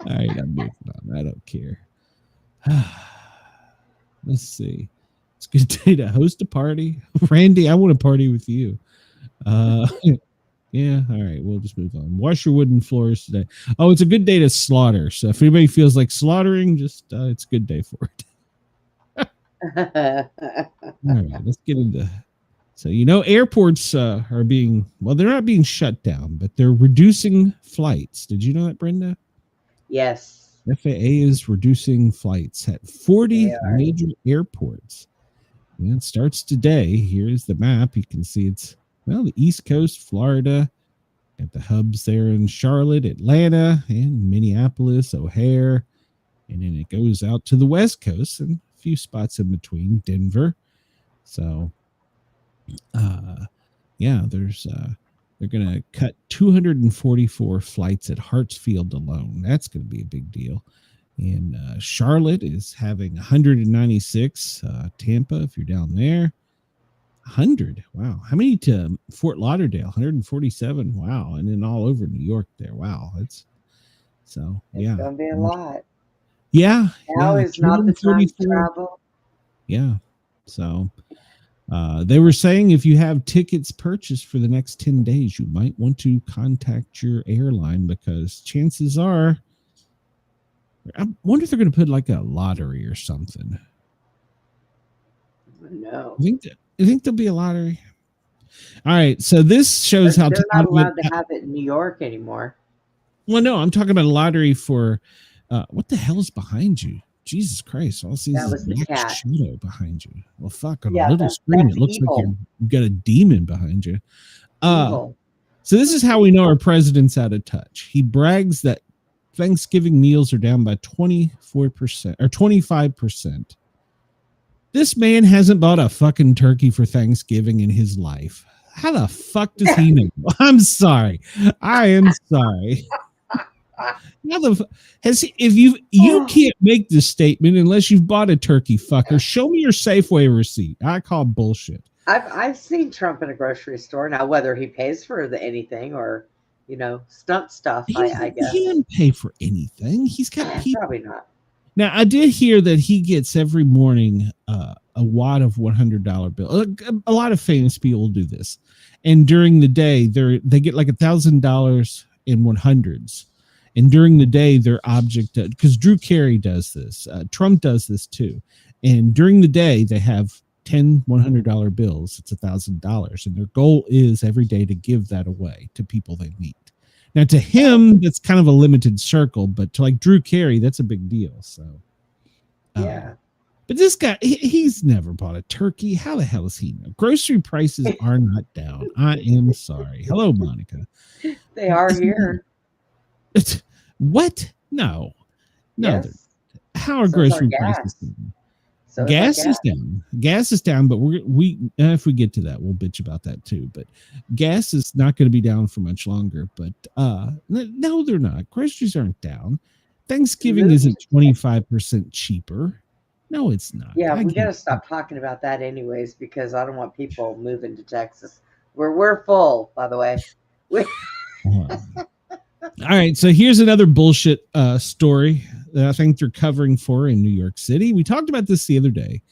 right, I'm moving on. I don't care. Let's see. It's a good day to host a party. Randy, I want to party with you. Yeah, all right, we'll just move on. Wash your wooden floors today. Oh, it's a good day to slaughter. So if anybody feels like slaughtering, just it's a good day for it. All right, let's get into. So airports are being they're not being shut down, but they're reducing flights. Did you know that, Brenda? Yes. FAA is reducing flights at 40 major airports. And it starts today. Here's the map. You can see it's the East Coast, Florida, got the hubs there in Charlotte, Atlanta, and Minneapolis, O'Hare. And then it goes out to the West Coast and a few spots in between, Denver. So, they're going to cut 244 flights at Hartsfield alone. That's going to be a big deal. And Charlotte is having 196. Tampa, if you're down there, 100. Wow. How many to Fort Lauderdale? 147. Wow. And then all over New York there. Wow. It's going to be a lot. Yeah. Now is not the time to travel. Yeah. So they were saying if you have tickets purchased for the next 10 days, you might want to contact your airline because chances are, I wonder if they're going to put like a lottery or something. No. You think there'll be a lottery? All right. So this shows how they're not allowed to have it in New York anymore. Well, no, I'm talking about a lottery for what the hell is behind you? Jesus Christ. All I see is a black shadow behind you. Well, fuck, on a little screen, it looks evil. Like you've got a demon behind you. So this is how we know our president's out of touch. He brags that Thanksgiving meals are down by 24% or 25%. This man hasn't bought a fucking turkey for Thanksgiving in his life. How the fuck does he know? I'm sorry. I am sorry. If you can't make this statement unless you've bought a turkey, fucker. Show me your Safeway receipt. I call bullshit. I've seen Trump in a grocery store. Now, whether he pays for anything or stunt stuff, I guess he didn't pay for anything. He's got people. Probably not. Now, I did hear that he gets every morning a wad of $100 bill. A lot of famous people do this, and during the day they get like $1,000 in 100s. And during the day, their object, because Drew Carey does this, Trump does this too. And during the day, they have 10 $100 bills. It's $1,000. And their goal is every day to give that away to people they meet. Now, to him, that's kind of a limited circle, but to like Drew Carey, that's a big deal. So, yeah. But this guy, he's never bought a turkey. How the hell does he know? Grocery prices are not down. I am sorry. Hello, Monica. They are here. What? No. Yes. How are grocery prices down? Gas is down. Gas is down, but we if we get to that, we'll bitch about that too. But gas is not going to be down for much longer. But no, they're not. Groceries aren't down. Thanksgiving isn't 25% cheaper. No, it's not. Yeah, we got to stop talking about that anyways because I don't want people moving to Texas. We're full, by the way. All right, so here's another bullshit story that I think they're covering for in New York City. We talked about this the other day.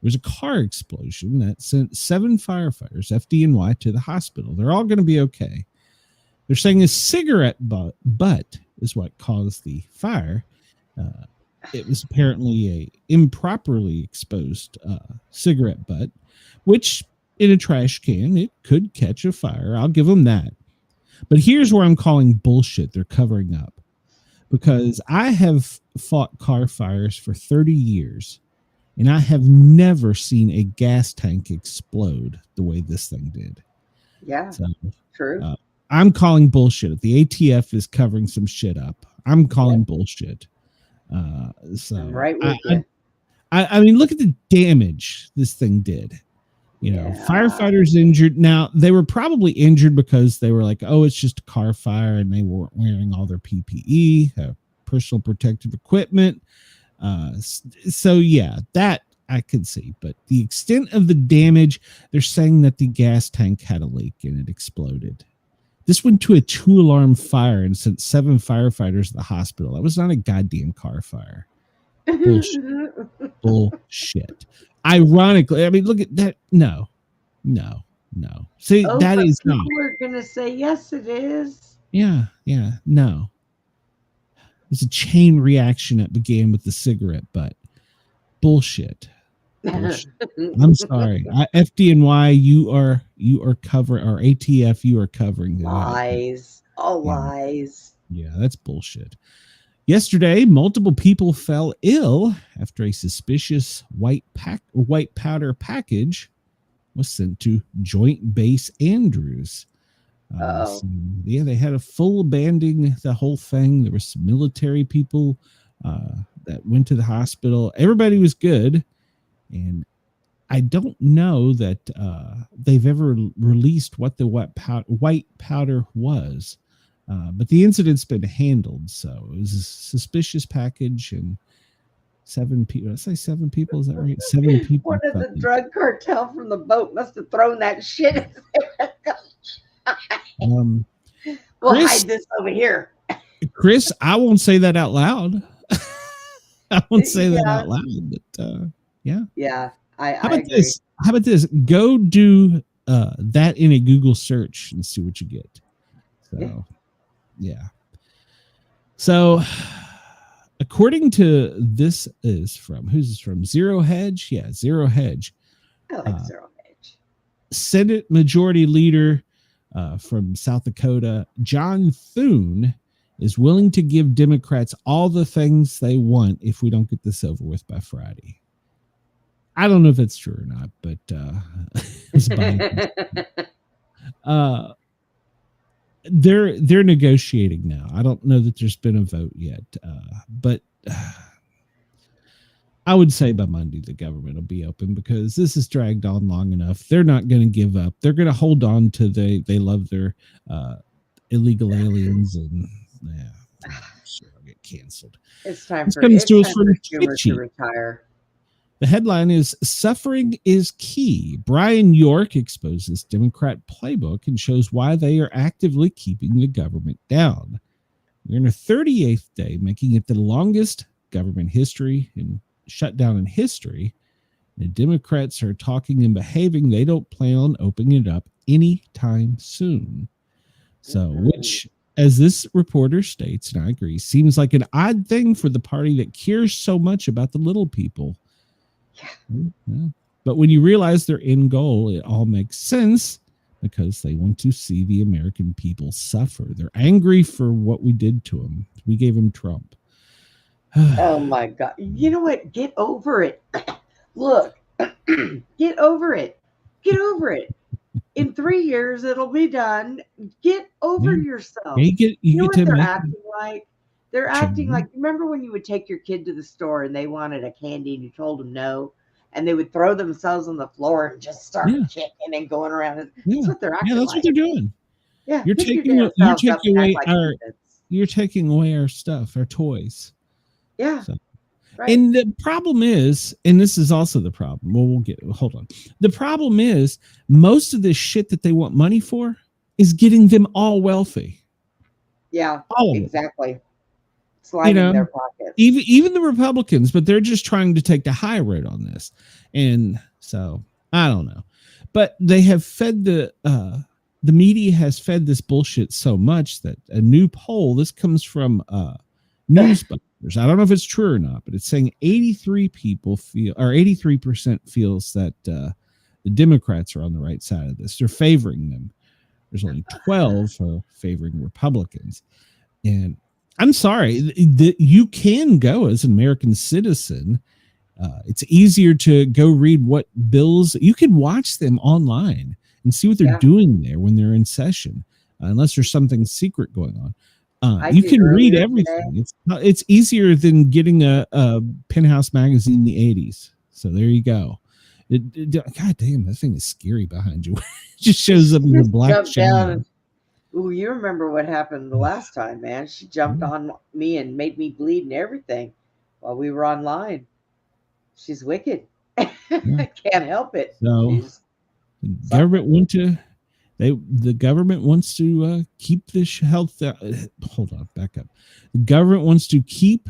There was a car explosion that sent 7 firefighters, FDNY, to the hospital. They're all going to be okay. They're saying a cigarette butt is what caused the fire. It was apparently a improperly exposed cigarette butt, which in a trash can, it could catch a fire. I'll give them that. But here's where I'm calling bullshit they're covering up. Because I have fought car fires for 30 years, and I have never seen a gas tank explode the way this thing did. Yeah, so, true. I'm calling bullshit. The ATF is covering some shit up. I'm calling bullshit. I'm right with you. I mean, look at the damage this thing did. Firefighters injured. Now, they were probably injured because they were like, oh, it's just a car fire, and they weren't wearing all their PPE, personal protective equipment. So yeah, that I could see, but the extent of the damage, they're saying that the gas tank had a leak and it exploded. This went to a 2-alarm fire and sent 7 firefighters to the hospital. That was not a goddamn car fire. Bullshit. Ironically, I mean, look at that. No. See, that is people not. are gonna say yes, it is. Yeah, no. It's a chain reaction that began with the cigarette butt. Bullshit. I'm sorry. FDNY, you are covering, or ATF, you are covering lies. Lies. Yeah, that's bullshit. Yesterday, multiple people fell ill after a suspicious white powder package was sent to Joint Base Andrews. So, yeah, they had a full abandoning the whole thing. There were some military people that went to the hospital. Everybody was good. And I don't know that they've ever released what the white powder was. But the incident's been handled. So it was a suspicious package, and 7 people. Did I say 7 people? Is that right? 7 people. One of the drug cartel from the boat must have thrown that shit. We'll Chris, hide this over here. Chris, I won't say that out loud. I won't say that out loud. But yeah. Yeah. How about this? How about this? Go do that in a Google search and see what you get. So, yeah. So, according to who's this from? Zero Hedge? Yeah, Zero Hedge. I like Zero Hedge. Senate Majority Leader from South Dakota, John Thune, is willing to give Democrats all the things they want if we don't get this over with by Friday. I don't know if it's true or not, but it's they're negotiating now. I don't know that there's been a vote yet, but I would say by Monday the government will be open, because this has dragged on long enough. They're not going to give up. They're going to hold on to they love their illegal aliens, and I'm sure I'll get canceled. It's time this for comes to us from Schumer to retire. The headline is "Suffering is Key." Brian York exposes Democrat playbook and shows why they are actively keeping the government down. We're in our 38th day, making it the longest government history and shutdown in history. The Democrats are talking and behaving. They don't plan on opening it up anytime soon. So, which, as this reporter states, and I agree, seems like an odd thing for the party that cares so much about the little people. Yeah. But when you realize their end goal, it all makes sense, because they want to see the American people suffer. They're angry for what we did to them. We gave them Trump. Oh my God. You know what? Get over it. Look, get over it. Get over it. In 3 years, it'll be done. Get over yourself. You know what they're acting like? They're acting like, remember when you would take your kid to the store and they wanted a candy and you told them no, and they would throw themselves on the floor and just start kicking and going around. That's what they're acting like. Yeah, that's what they're doing. Yeah, you're taking away our stuff, our toys. Yeah. So. Right. And the problem is, and this is also the problem. Well, hold on. The problem is, most of this shit that they want money for is getting them all wealthy. Yeah, exactly. Sliding in their pockets. Even the Republicans, but they're just trying to take the high road on this. And so I don't know. But they have fed the media has fed this bullshit so much that a new poll, this comes from Newsbusters. I don't know if it's true or not, but it's saying 83% feels that the Democrats are on the right side of this. They're favoring them. There's only 12 are favoring Republicans. And I'm sorry, you can go as an American citizen. It's easier to go read what bills. You can watch them online and see what they're doing there when they're in session, unless there's something secret going on. You can read everything. It's easier than getting a Penthouse magazine in the 80s. So there you go. God damn, that thing is scary behind you. It just shows up in the black shadow. Ooh, you remember what happened the last time, man. She jumped on me and made me bleed and everything. while we were online. She's wicked. Can't help it. So She's the government wants to keep this health. Hold on, back up. The government wants to keep.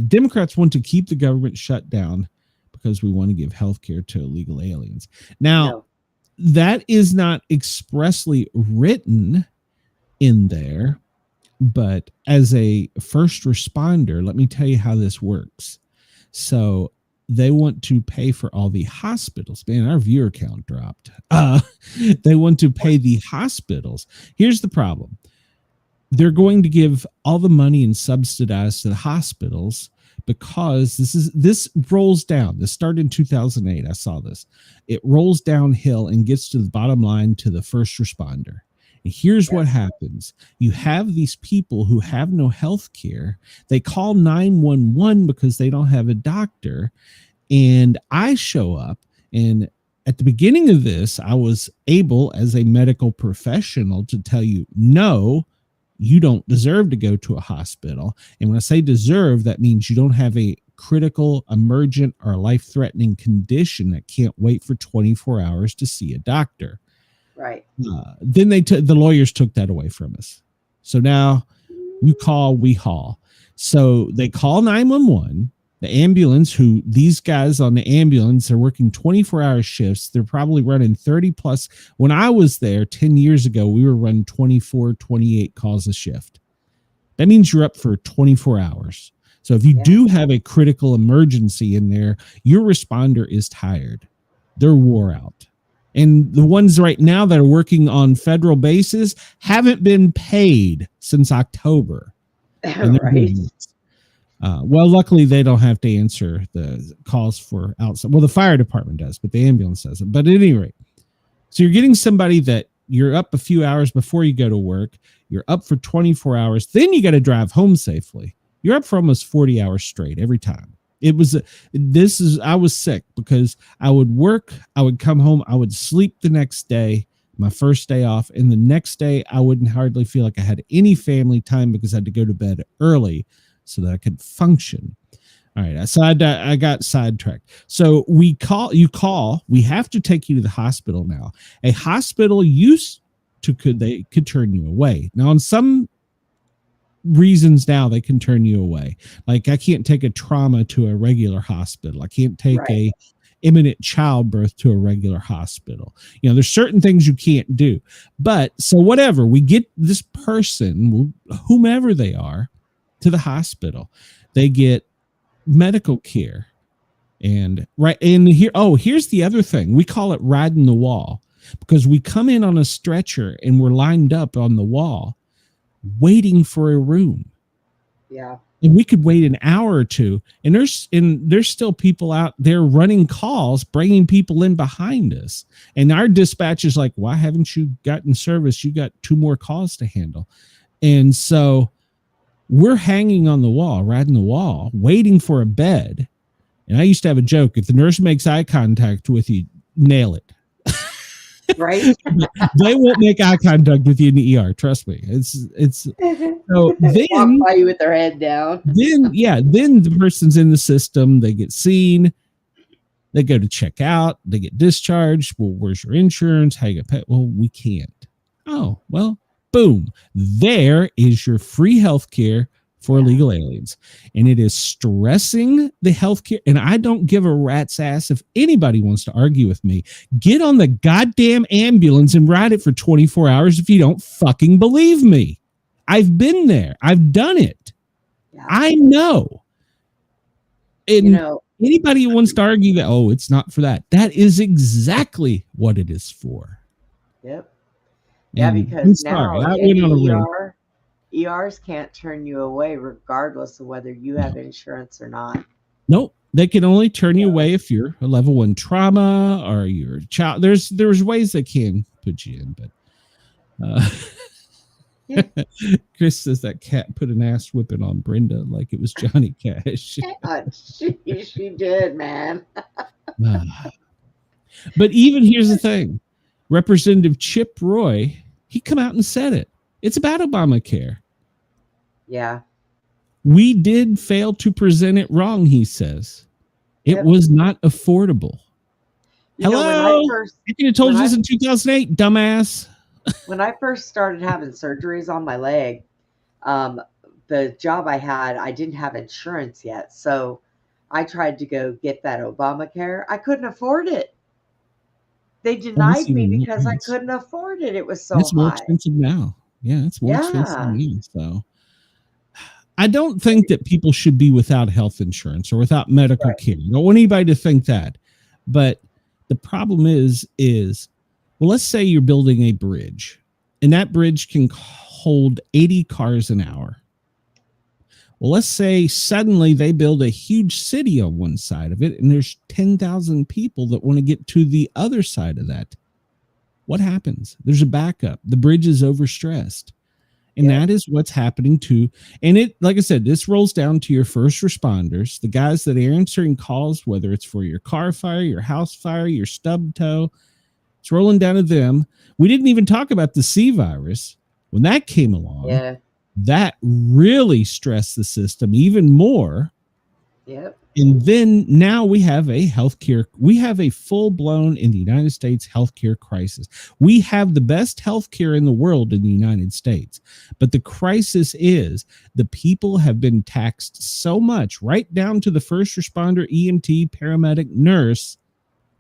Democrats want to keep the government shut down because we want to give health care to illegal aliens. Now, that is not expressly written in there, but as a first responder, let me tell you how this works. So they want to pay for all the hospitals. Man, our viewer count dropped. They want to pay the hospitals. Here's the problem. They're going to give all the money and subsidize to the hospitals because this rolls down. This started in 2008. I saw this. It rolls downhill and gets to the bottom line to the first responder. And here's what happens. You have these people who have no health care. They call 911 because they don't have a doctor. And I show up, and at the beginning of this, I was able as a medical professional to tell you, no, you don't deserve to go to a hospital. And when I say deserve, that means you don't have a critical, emergent, or life-threatening condition that can't wait for 24 hours to see a doctor. right. Then the lawyers took that away from us. So now you call, we haul. So they call 911. The ambulance, who these guys on the ambulance are working 24-hour shifts. They're probably running 30 plus. When I was there 10 years ago, we were running 24, 28 calls a shift. That means you're up for 24 hours. So if you do have a critical emergency in there, your responder is tired. They're wore out. And the ones right now that are working on federal bases haven't been paid since October. Right. Well, luckily they don't have to answer the calls for outside. Well, the fire department does, but the ambulance doesn't. But at any rate, so you're getting somebody that you're up a few hours before you go to work. You're up for 24 hours. Then you got to drive home safely. You're up for almost 40 hours straight every time. I was sick because I would work. I would come home. I would sleep the next day, my first day off. And the next day I wouldn't hardly feel like I had any family time because I had to go to bed early so that I could function. All right. So I got sidetracked. So we have to take you to the hospital now. A hospital could turn you away. Now, on some reasons now they can turn you away. Like I can't take a trauma to a regular hospital. I can't take a imminent childbirth to a regular hospital. You know, there's certain things you can't do. But so whatever, we get this person, whomever they are, to the hospital. They get medical care. And here's the other thing. We call it riding the wall because we come in on a stretcher and we're lined up on the wall waiting for a room. Yeah. And we could wait an hour or two, and there's still people out there running calls, bringing people in behind us. And our dispatch is like, why haven't you gotten service? You got 2 more calls to handle. And so we're hanging on the wall, riding the wall, waiting for a bed. And I used to have a joke. If the nurse makes eye contact with you, nail it. Right. They won't make eye contact with you in the ER. Trust me. It's so then walk by you with their head down. Then the person's in the system. They get seen. They go to check out. They get discharged. Well, where's your insurance? How you get paid? Well, we can't. Oh, well, boom. There is your free health care for illegal aliens. And it is stressing the healthcare. And I don't give a rat's ass if anybody wants to argue with me. Get on the goddamn ambulance and ride it for 24 hours if you don't fucking believe me. I've been there. I've done it. Yeah. I know. And anybody who wants to argue that, oh, it's not for that. That is exactly what it is for. Yep. Yeah, and because now ERs can't turn you away regardless of whether you have insurance or not. Nope. They can only turn you away if you're a level 1 trauma or you're a child. There's ways they can put you in, but Chris says that cat put an ass whipping on Brenda like it was Johnny Cash. She did, man. But even here's the thing. Representative Chip Roy, he come out and said it. It's about Obamacare. Yeah. We did fail to present it wrong, he says. It Yep. was not affordable. You know, when I Hello? first I could have told when you this I- in 2008, dumbass. when I first started having surgeries on my leg, the job I had, I didn't have insurance yet. So I tried to go get that Obamacare. I couldn't afford it. They denied me because I couldn't afford it. It was so It's more high. expensive now. Yeah, it's more expensive Yeah. now. So I don't think that people should be without health insurance or without medical Right. care. I don't want anybody to think that. But the problem is, well, let's say you're building a bridge and that bridge can hold 80 cars an hour. Well, let's say suddenly they build a huge city on one side of it and there's 10,000 people that want to get to the other side of that. What happens? There's a backup. The bridge is overstressed. And Yeah. that is what's happening to, and it, like I said, this rolls down to your first responders, the guys that are answering calls, whether it's for your car fire, your house fire, your stub toe, it's rolling down to them. We didn't even talk about the C virus. When that came along, Yeah. that really stressed the system even more. Yep. And then now we have a full-blown in the United States healthcare crisis. We have the best healthcare in the world in the United States. But the crisis is the people have been taxed so much, right down to the first responder, EMT, paramedic, nurse.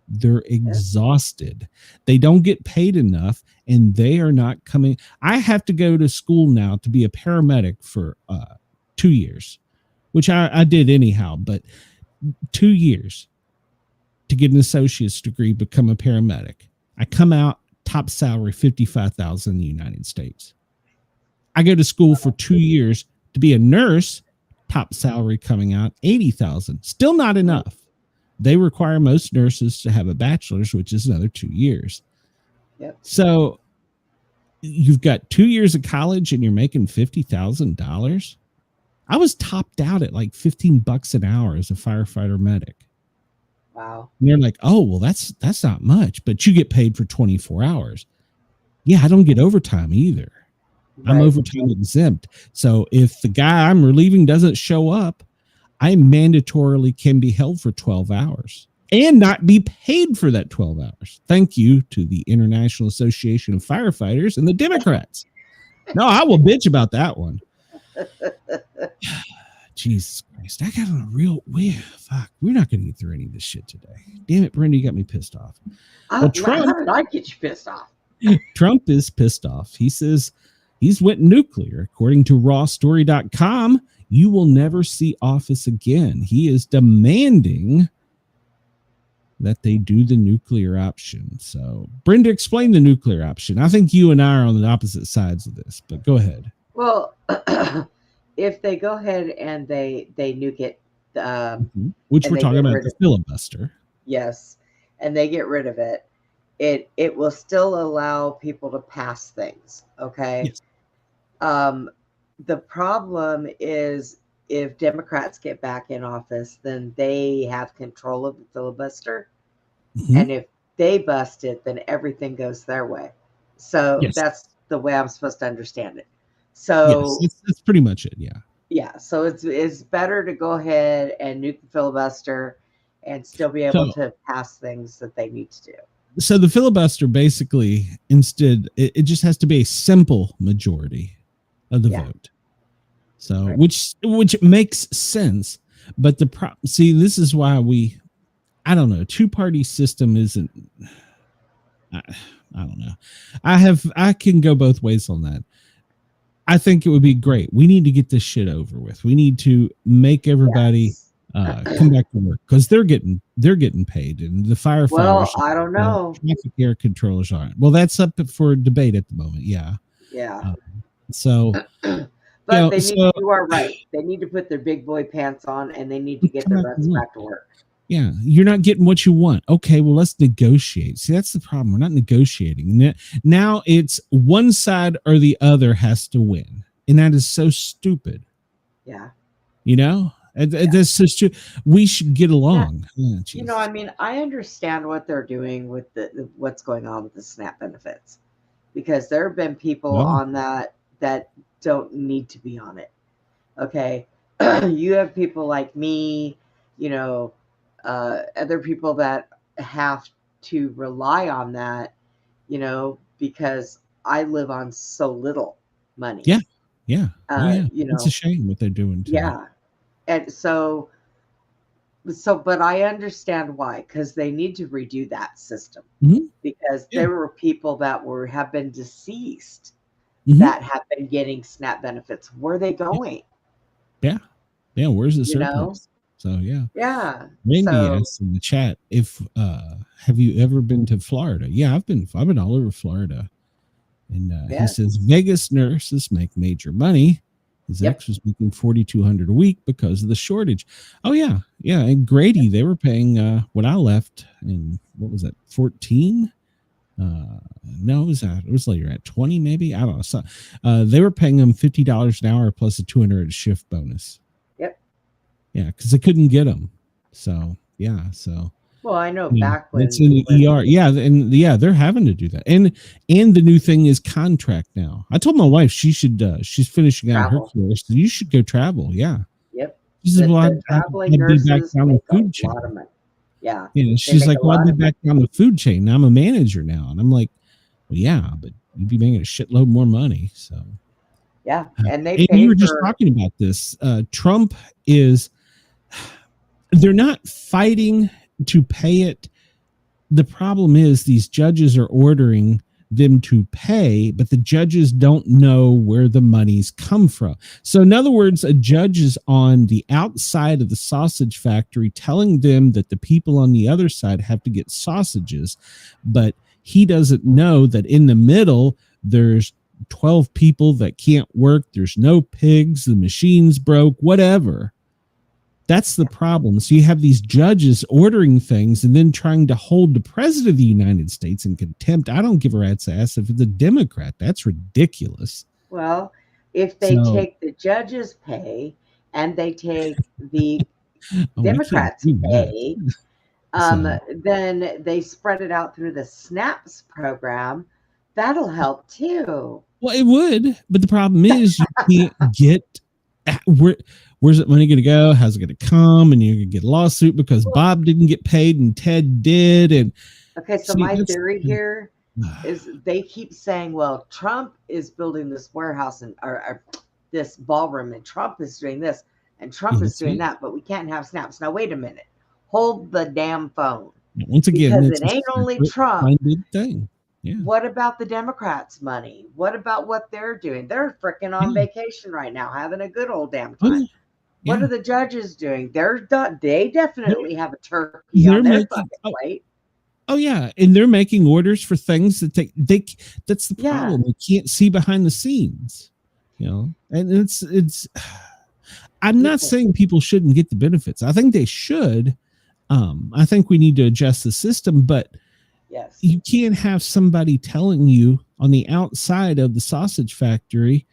They're exhausted. They don't get paid enough and they are not coming. I have to go to school now to be a paramedic for 2 years. Which I did anyhow, but 2 years to get an associate's degree, become a paramedic. I come out, top salary, $55,000 in the United States. I go to school for 2 years to be a nurse, top salary coming out, $80,000. Still not enough. They require most nurses to have a bachelor's, which is another 2 years. Yep. So you've got 2 years of college and you're making $50,000. I was topped out at like $15 an hour as a firefighter medic. Wow. And they're like, oh, well, that's not much, but you get paid for 24 hours. Yeah, I don't get overtime either. I'm Right. overtime exempt. So if the guy I'm relieving doesn't show up, I mandatorily can be held for 12 hours and not be paid for that 12 hours. Thank you to the International Association of Firefighters and the Democrats. No, I will bitch about that one. Jesus Christ. I got on a real fuck. We're not going to get through any of this shit today. Damn it, Brenda, you got me pissed off. Well, Trump, How did I get you pissed off? Trump is pissed off. He says he's went nuclear. According to rawstory.com, you will never see office again. He is demanding that they do the nuclear option. So, Brenda, explain the nuclear option. I think you and I are on the opposite sides of this, but go ahead. Well, if they go ahead and they nuke it, Which and we're they talking get about rid the of- filibuster. yes, and they get rid of it, it will still allow people to pass things. Okay. Yes. The problem is if Democrats get back in office, then they have control of the filibuster. Mhm. And if they bust it, then everything goes their way. So Yes. that's the way I'm supposed to understand it. So Yes, that's pretty much it. Yeah. yeah, so it's better to go ahead and nuke the filibuster and still be able to pass things that they need to do. So the filibuster basically instead it just has to be a simple majority of the vote. So Right. which makes sense, but see, this is why I don't know, two-party system isn't. I don't know. I can go both ways on that. I think it would be great. We need to get this shit over with. We need to make everybody come back to work because they're getting paid, and the firefighters. Well, I don't know. Traffic air controllers aren't. Well, that's up for debate at the moment. Yeah. Yeah. So. But you are right. They need to put their big boy pants on and they need to get their butts back to work. Yeah, you're not getting what you want. Okay, well, let's negotiate. See, that's the problem. We're not negotiating. Now it's one side or the other has to win. And that is so stupid. Yeah. You know? That's so stupid. We should get along. Yeah. Oh, I mean, I understand what they're doing with what's going on with the SNAP benefits. Because there have been people on that don't need to be on it. Okay. you have people like me, you know, other people that have to rely on that, you know, because I live on so little money. Yeah. Yeah. You It's know, a shame what they're doing to it. yeah. And so, but I understand why, because they need to redo that system, Mhm. because Yeah. there were people that have been deceased Mhm. that have been getting SNAP benefits. Where are they going? Yeah. Yeah. Where's the You know? surplus? So yeah. Yeah. Randy So asked in the chat if have you ever been to Florida? Yeah, I've been all over Florida. And he yeah. says Vegas nurses make major money. His Yep. ex was making $4,200 a week because of the shortage. Oh yeah, yeah. And Grady, they were paying when I left in what was that, 14? No, it was later at 20 maybe. I don't know. So they were paying them $50 an hour plus a 200 shift bonus. Yep. Yeah, because they couldn't get them. So yeah, so. Well, I know Yeah, back when it's in the ER. Yeah, and yeah, they're having to do that. And the new thing is contract now. I told my wife she should. She's finishing out her travel. course. So you should go travel. Yeah. Yep. She said, "Well, The I'd traveling be back nurses down the make a food chain." lot of money. Yeah. Yeah, she's make like, a "Well, I'd lot be of back down the food chain. I'm a manager now." And I'm like, "Well, yeah, but you'd be making a shitload more money." So Yeah, and they and pay you were just for. talking about this. Trump is. They're not fighting to pay it. The problem is these judges are ordering them to pay, but the judges don't know where the money's come from. So in other words, a judge is on the outside of the sausage factory telling them that the people on the other side have to get sausages, but he doesn't know that in the middle there's 12 people that can't work, there's no pigs, the machine's broke, whatever. That's the problem. So you have these judges ordering things and then trying to hold the president of the United States in contempt. I don't give a rat's ass if it's a Democrat. That's ridiculous. Well, if they take the judges' pay and they take the Democrats' pay, then they spread it out through the SNAPs program. That'll help too. Well, it would, but the problem is you can't get where's that money going to go? How's it going to come? And you're going to get a lawsuit because Bob didn't get paid and Ted did. And okay, so my theory here is they keep saying, well, Trump is building this warehouse or this ballroom, and Trump is doing this, and Trump is doing that, but we can't have snaps. Now, wait a minute. Hold the damn phone. Once again, because it ain't only Trump. Thing. Yeah. What about the Democrats' money? What about what they're doing? They're freaking on vacation right now, having a good old damn time. What are the judges doing? They definitely have a turkey on their fucking plate. Oh yeah, and they're making orders for things that they that's the problem. They can't see behind the scenes, you know. And it's I'm not saying people shouldn't get the benefits. I think they should. I think we need to adjust the system, but yes, you can't have somebody telling you on the outside of the sausage factory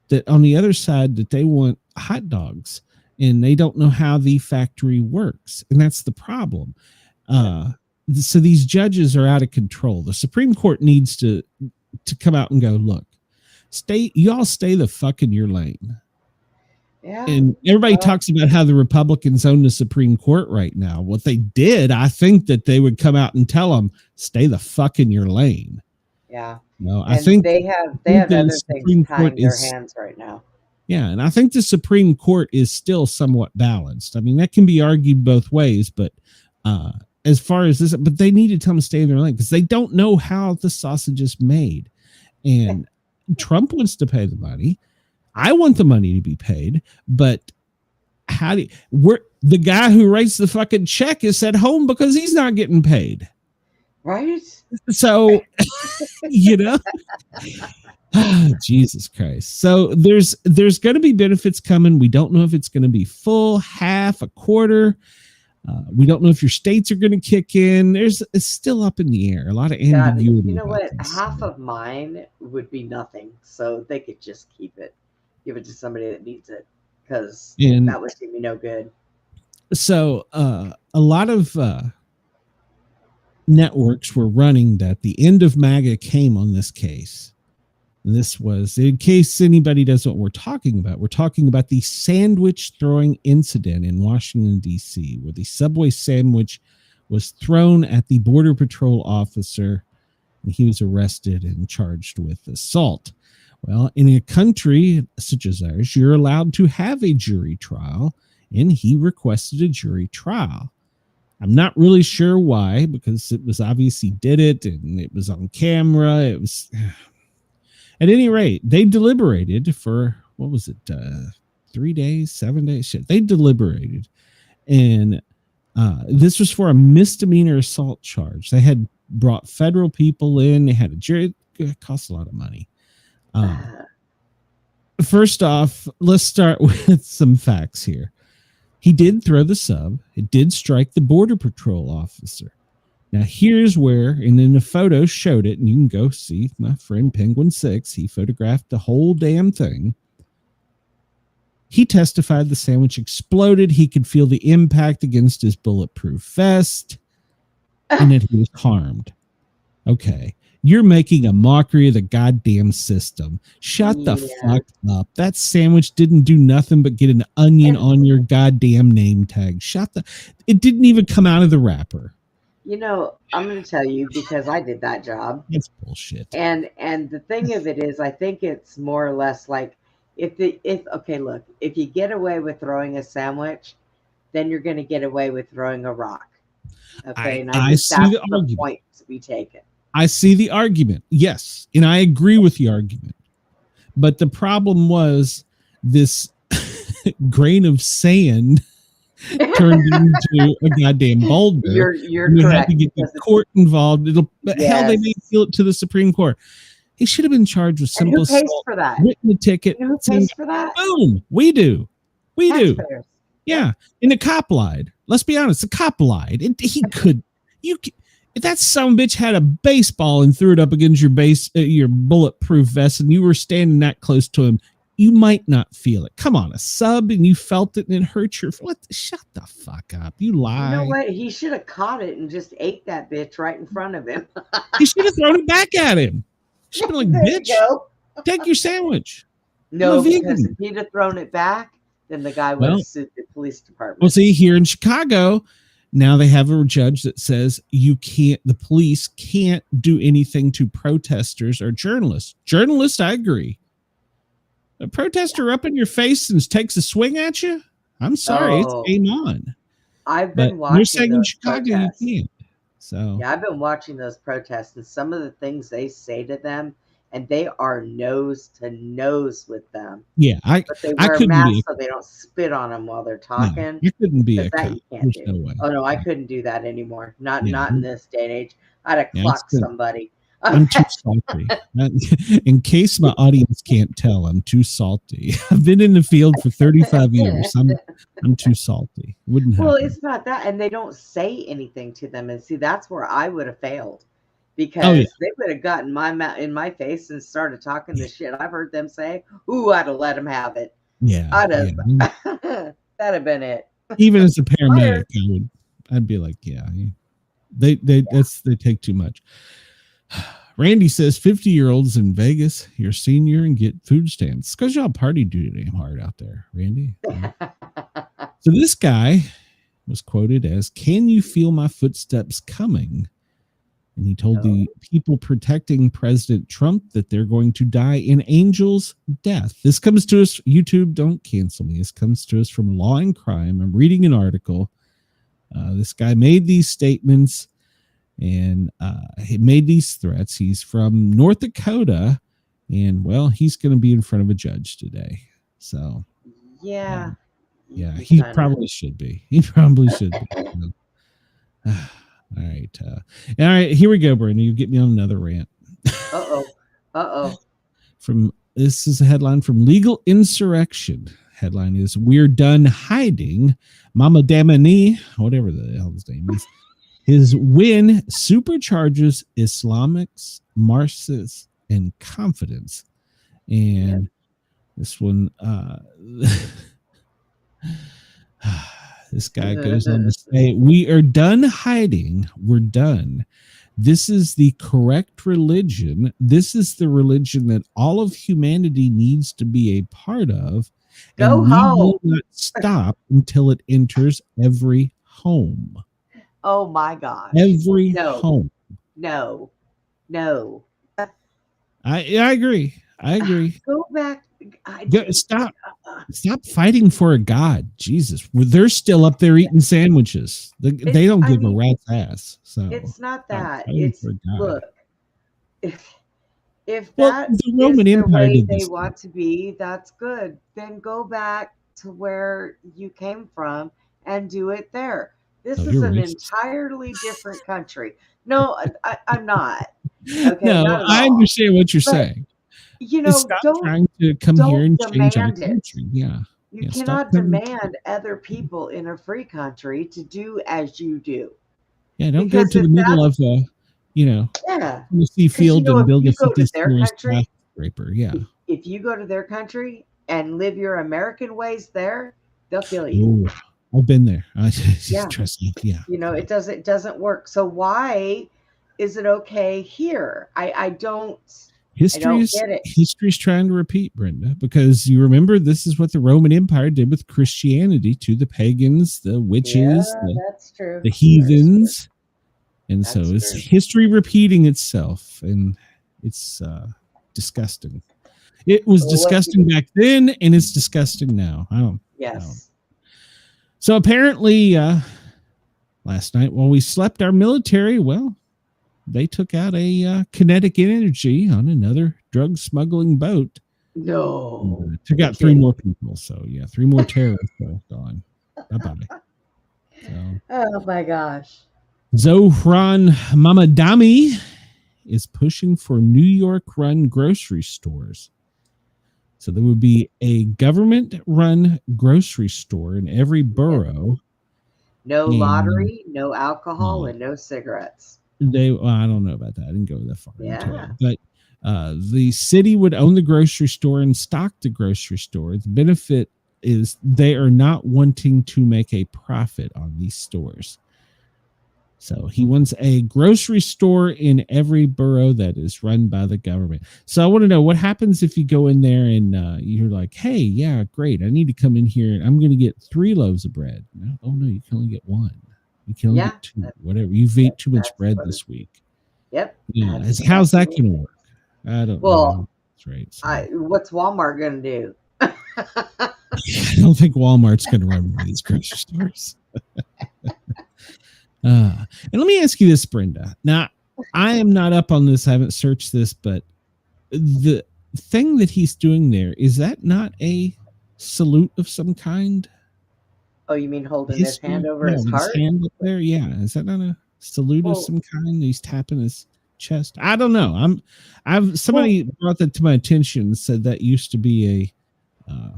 that on the other side that they want hot dogs and they don't know how the factory works. And that's the problem. So these judges are out of control. The Supreme Court needs to come out and go, look, y'all stay the fuck in your lane. Yeah. And everybody talks about how the Republicans own the Supreme Court right now. What they did, I think that they would come out and tell them, stay the fuck in your lane. Yeah. No, I think they have other things tying their hands right now. Yeah, and I think the Supreme Court is still somewhat balanced. I mean, that can be argued both ways, but as far as this, but they need to tell them to stay in their lane because they don't know how the sausage is made. And Trump wants to pay the money. I want the money to be paid, but the guy who writes the fucking check is at home because he's not getting paid. Right? So, you know, Jesus Christ. So there's going to be benefits coming. We don't know if it's going to be full, half, a quarter. We don't know if your states are going to kick in. It's still up in the air. A lot of ambiguity. You know what? Half of mine would be nothing. So they could just keep it. Give it to somebody that needs it. Because that would do me no good. So a lot of networks were running that the end of MAGA came on this case. This was, in case anybody doesn't know what we're talking about the sandwich throwing incident in Washington, D.C., where the Subway sandwich was thrown at the Border Patrol officer, and he was arrested and charged with assault. Well, in a country such as ours, you're allowed to have a jury trial, and he requested a jury trial. I'm not really sure why, because it was obvious he did it, and it was on camera. It was... At any rate, they deliberated for, 3 days, 7 days? Shit, they deliberated. And this was for a misdemeanor assault charge. They had brought federal people in. They had a jury. It cost a lot of money. First off, let's start with some facts here. He did throw the sub. It did strike the Border Patrol officer. Now, here's where, and then the photo showed it, and you can go see my friend Penguin 6. He photographed the whole damn thing. He testified the sandwich exploded. He could feel the impact against his bulletproof vest, and that he was harmed. Okay. You're making a mockery of the goddamn system. Shut the fuck up. That sandwich didn't do nothing but get an onion on your goddamn name tag. It didn't even come out of the wrapper. You know, I'm going to tell you because I did that job. It's bullshit. And the thing of it is, I think it's more or less like if you get away with throwing a sandwich, then you're going to get away with throwing a rock. Okay, and I think that's the point to be taken. I see the argument, yes, and I agree with the argument. But the problem was this grain of sand turned into a goddamn boulder. You're you correct. Had to get the court involved. Hell, they may appeal it to the Supreme Court. He should have been charged with simple assault. Who pays for that? Written a ticket. Who pays for that? Boom. We do. Taxpayers. Yeah. And the cop lied. Let's be honest. The cop lied. He could. If that sumbitch had a baseball and threw it up against your bulletproof vest, and you were standing that close to him, you might not feel it. Come on, a sub, and you felt it, and it hurt your... What? Shut the fuck up. You lie. You know what? He should have caught it and just ate that bitch right in front of him. He should have thrown it back at him. He should have been like, bitch, take your sandwich. No, because if he'd have thrown it back, then the guy would have sued the police department. Well, see, here in Chicago, now they have a judge that says the police can't do anything to protesters or journalists. Journalists, I agree. A protester up in your face and takes a swing at you? I'm sorry, it's game on. I've been watching. You're saying in Chicago protests. You can't. So yeah, I've been watching those protests, and some of the things they say to them, and they are nose to nose with them. Yeah, but they wear masks so they don't spit on them while they're talking. You couldn't be a cop. You can't do. No way. Oh no, I couldn't do that anymore. Not in this day and age. I'd have clocked somebody. I'm too salty. In case my audience can't tell, I'm too salty. I've been in the field for 35 years. I'm too salty. Wouldn't happen. Well, it's not that, and they don't say anything to them. And see, that's where I would have failed, because they would have gotten in my face and started talking the shit I've heard them say. Ooh, I'd have let them have it. Yeah, that'd have been it. Even as a paramedic, I'd be like, yeah, they take too much. Randy says 50-year-olds in Vegas, you're senior and get food stamps. It's because y'all party too damn hard out there, Randy. So this guy was quoted as, "Can you feel my footsteps coming?" And he told the people protecting President Trump that they're going to die an angel's death. This comes to us, YouTube, don't cancel me. This comes to us from Law and Crime. I'm reading an article. This guy made these statements. And he made these threats. He's from North Dakota, and he's going to be in front of a judge today. So, he probably should be. He probably should be. All right. Here we go, Brandon. You get me on another rant. This is a headline from Legal Insurrection. Headline is, "We're done hiding Mama Damani," whatever the hell his name is. His win supercharges Islamics, Marxists, and confidence. And this one, This guy goes on to say, we are done hiding. We're done. This is the correct religion. This is the religion that all of humanity needs to be a part of. Go and home. We will not stop until it enters every home. Oh my gosh. Every No. home. No. I agree. Go back. Stop fighting for a god. Jesus. They're still up there eating sandwiches. They don't give a rat's ass. So it's not that. fighting It's for a god. look. If Well, that the is Roman the Empire way did they this. want to be, that's good. Then go back to where you came from and do it there. This is you're an racist. entirely different country. No, I'm not. Okay, No, not at I all. understand what you're But, saying. You know, Stop trying to come here and change our country. Yeah. You stop cannot coming- demand other people in a free country to do as you do. Yeah, don't Because go to the if middle of Yeah. Tennessee field you know, and if build you a go to 50 their story country- skyscraper. Yeah. If you go to their country and live your American ways there, they'll kill you. Ooh, I've been there. Yeah. Trust me. Yeah. You know, it doesn't work. So why is it okay here? I don't History's get it. History's trying to repeat, Brenda, because you remember this is what the Roman Empire did with Christianity to the pagans, the witches, that's true. the heathens. And That's so it's true. history repeating itself, and it's disgusting. It was disgusting back then, and it's disgusting now. Yes. So apparently, last night while we slept, our military, they took out a kinetic energy on another drug smuggling boat. No. Took out 3 more people. So, 3 more terrorists are gone. Bye-bye. So, Oh, my gosh. Zohran Mamdani is pushing for New York-run grocery stores. So there would be a government-run grocery store in every borough. No lottery, no alcohol, and no cigarettes. I don't know about that. I didn't go that far into Yeah. it. But the city would own the grocery store and stock the grocery store. The benefit is they are not wanting to make a profit on these stores. So he wants a grocery store in every borough that is run by the government. So I want to know what happens if you go in there and you're like, hey, yeah, great. I need to come in here and I'm going to get 3 loaves of bread. No, you can only get 1. You can only get 2, whatever. You've ate too much bread this week. Yep. Yeah. How's that going to work? I don't know. That's right. So, what's Walmart going to do? I don't think Walmart's going to run one of these grocery stores. And let me ask you this, Brenda. Now, I am not up on this. I haven't searched this, but the thing that he's doing there, is that not a salute of some kind? Oh, you mean holding his hand over his heart? His hand up there? Yeah. Is that not a salute of some kind? He's tapping his chest. I don't know. Somebody brought that to my attention and said that used to be a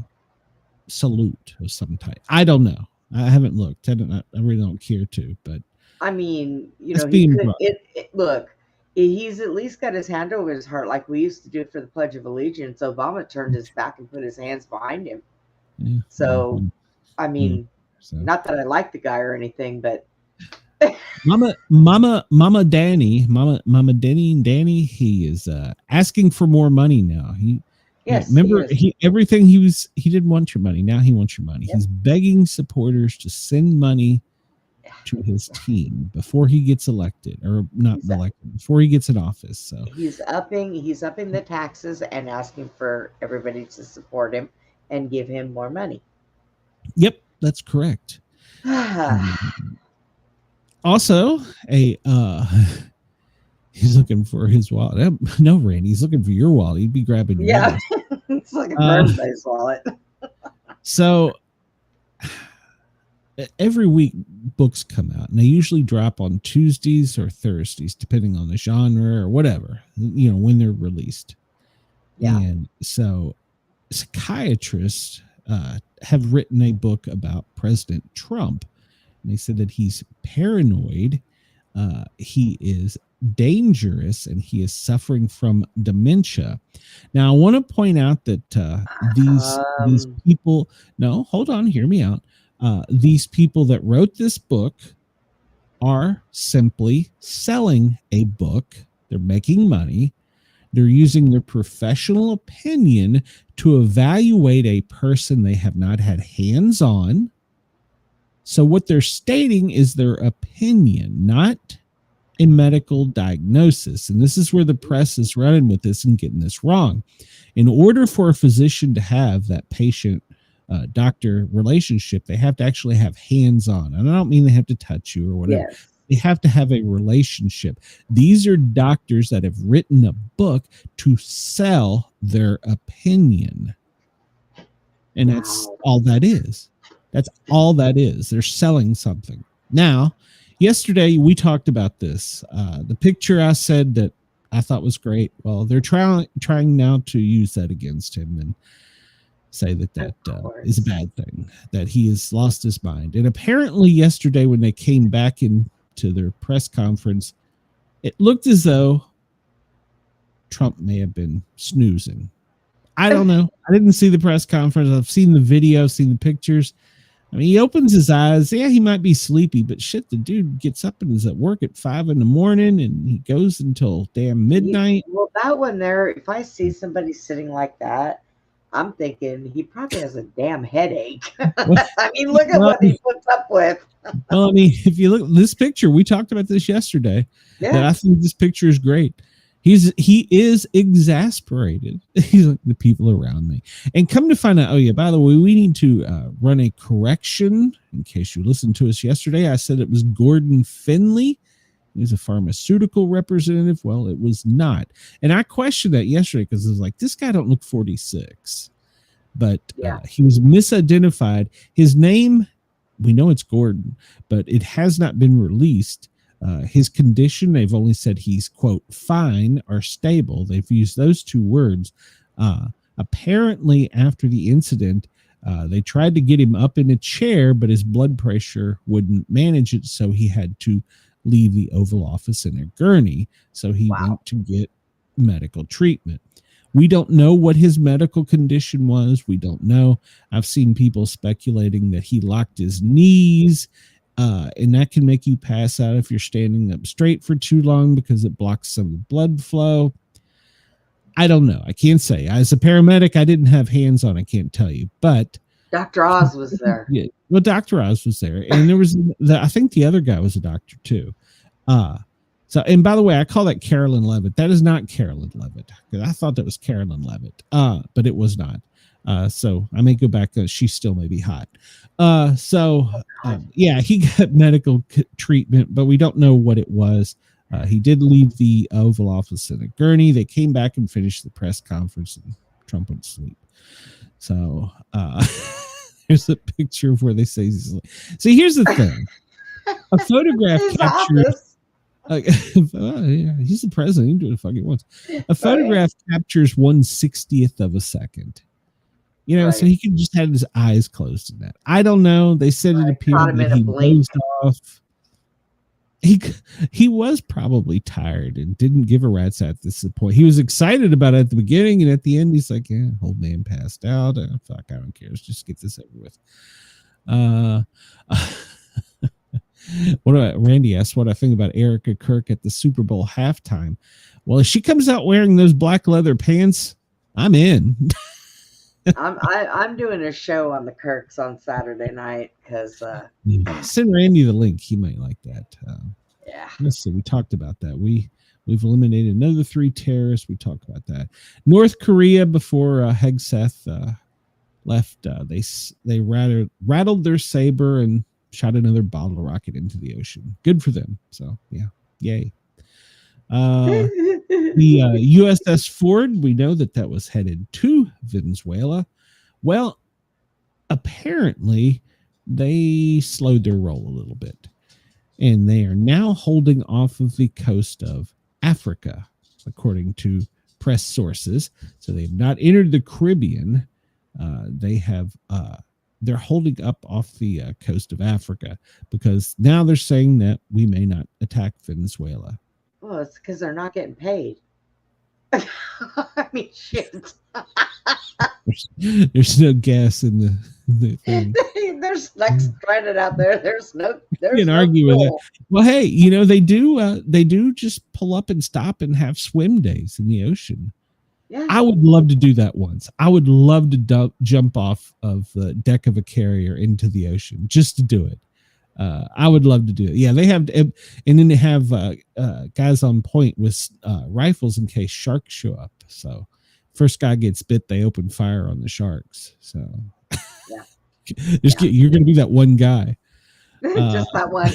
salute of some type. I don't know. I haven't looked. I really don't care to, but I mean, look, he's at least got his hand over his heart like we used to do for the Pledge of Allegiance. Obama turned his back and put his hands behind him. Yeah. So, I mean, not that I like the guy or anything, but Mama Danny, he is asking for more money now. Remember, he didn't want your money. Now he wants your money. Yep. He's begging supporters to send money to his team before he gets elected, or before he gets in office. So he's upping the taxes and asking for everybody to support him and give him more money. Yep, that's correct. Also, he's looking for his wallet. No, Randy, he's looking for your wallet. He'd be grabbing your wallet. It's like a everybody's wallet. So every week books come out, and they usually drop on Tuesdays or Thursdays, depending on the genre or whatever, when they're released. Yeah. And so psychiatrists have written a book about President Trump. And they said that he's paranoid, he is dangerous, and he is suffering from dementia. Now, I want to point out that these people, no, hold on, hear me out. These people that wrote this book are simply selling a book. They're making money. They're using their professional opinion to evaluate a person they have not had hands on. So what they're stating is their opinion, not a medical diagnosis. And this is where the press is running with this and getting this wrong. In order for a physician to have that patient doctor relationship, they have to actually have hands on. And I don't mean they have to touch you or whatever. Yes. They have to have a relationship. These are doctors that have written a book to sell their opinion. And that's all that is. That's all that is. They're selling something. Now, yesterday we talked about this. The picture I said that I thought was great. Well, they're trying now to use that against him and say that is a bad thing, that he has lost his mind. And apparently yesterday when they came back into their press conference, it looked as though Trump may have been snoozing. I don't know. I didn't see the press conference. I've seen the video, seen the pictures. I mean, he opens his eyes. Yeah, he might be sleepy, but shit, the dude gets up and is at work at 5 a.m. and he goes until damn midnight. Well, that one there, if I see somebody sitting like that, I'm thinking he probably has a damn headache. I mean, look at what he puts up with. Well, I mean, if you look at this picture, we talked about this yesterday. Yeah. That I think this picture is great. He is exasperated. He's like, the people around me. And come to find out, oh yeah, by the way, we need to run a correction. In case you listened to us yesterday, I said it was Gordon Finley. He was a pharmaceutical representative. Well, it was not. And I questioned that yesterday because I was like, this guy don't look 46. But he was misidentified. His name, we know it's Gordon, but it has not been released. His condition, they've only said he's, quote, fine or stable. They've used those two words. Apparently, after the incident, they tried to get him up in a chair, but his blood pressure wouldn't manage it, so he had to leave the Oval Office in a gurney. So he went to get medical treatment. We don't know what his medical condition was. We don't know. I've seen people speculating that he locked his knees, and that can make you pass out if you're standing up straight for too long because it blocks some of the blood flow. I don't know. I can't say. As a paramedic, I didn't have hands on. I can't tell you. But Dr. Oz was there. Yeah, well, Dr. Oz was there, and there was. I think the other guy was a doctor too. So, and by the way, I call that Carolyn Levitt. That is not Carolyn Levitt. I thought that was Carolyn Levitt, but it was not. So I may go back. She still may be hot. Yeah, he got medical treatment, but we don't know what it was. He did leave the Oval Office in a gurney. They came back and finished the press conference, and Trump went to sleep. So here's a picture of where they say he's asleep. See, here's the thing. A photograph captures. Yeah, he's the president. He can do what the fuck he wants. A photograph captures 1/60th of a second. You know, so he could just have his eyes closed in that. I don't know. They said it appeared that he dozed off. He was probably tired and didn't give a rat's at this point. He was excited about it at the beginning, and at the end, he's like, "Yeah, old man passed out. Fuck, I don't care. Let's just get this over with." Randy asked what I think about Erica Kirk at the Super Bowl halftime. Well, if she comes out wearing those black leather pants, I'm in. I'm doing a show on the Kirks on Saturday night because send Randy the link. He might like that. Yeah. Let's see. We talked about that. We've eliminated another 3 terrorists. We talked about that. North Korea before Hegseth left. They rattled their saber and shot another bottle rocket into the ocean. Good for them. So yeah, yay. The USS Ford, we know that was headed to Venezuela. Well, apparently they slowed their roll a little bit, and they are now holding off of the coast of Africa, according to press sources. So they've not entered the Caribbean. They're holding up off the coast of Africa because now they're saying that we may not attack Venezuela. Well, it's because they're not getting paid. I mean, shit. There's no gas in the thing. They're There's like stranded out there. There's You there's can no argue with that. rule. Well, hey, they do just pull up and stop and have swim days in the ocean. Yeah. I would love to do that once. I would love to jump off of the deck of a carrier into the ocean just to do it. I would love to do it. Yeah, they have, and then they have guys on point with rifles in case sharks show up. So, first guy gets bit, they open fire on the sharks. So, Yeah. You're going to be that one guy. Just that one.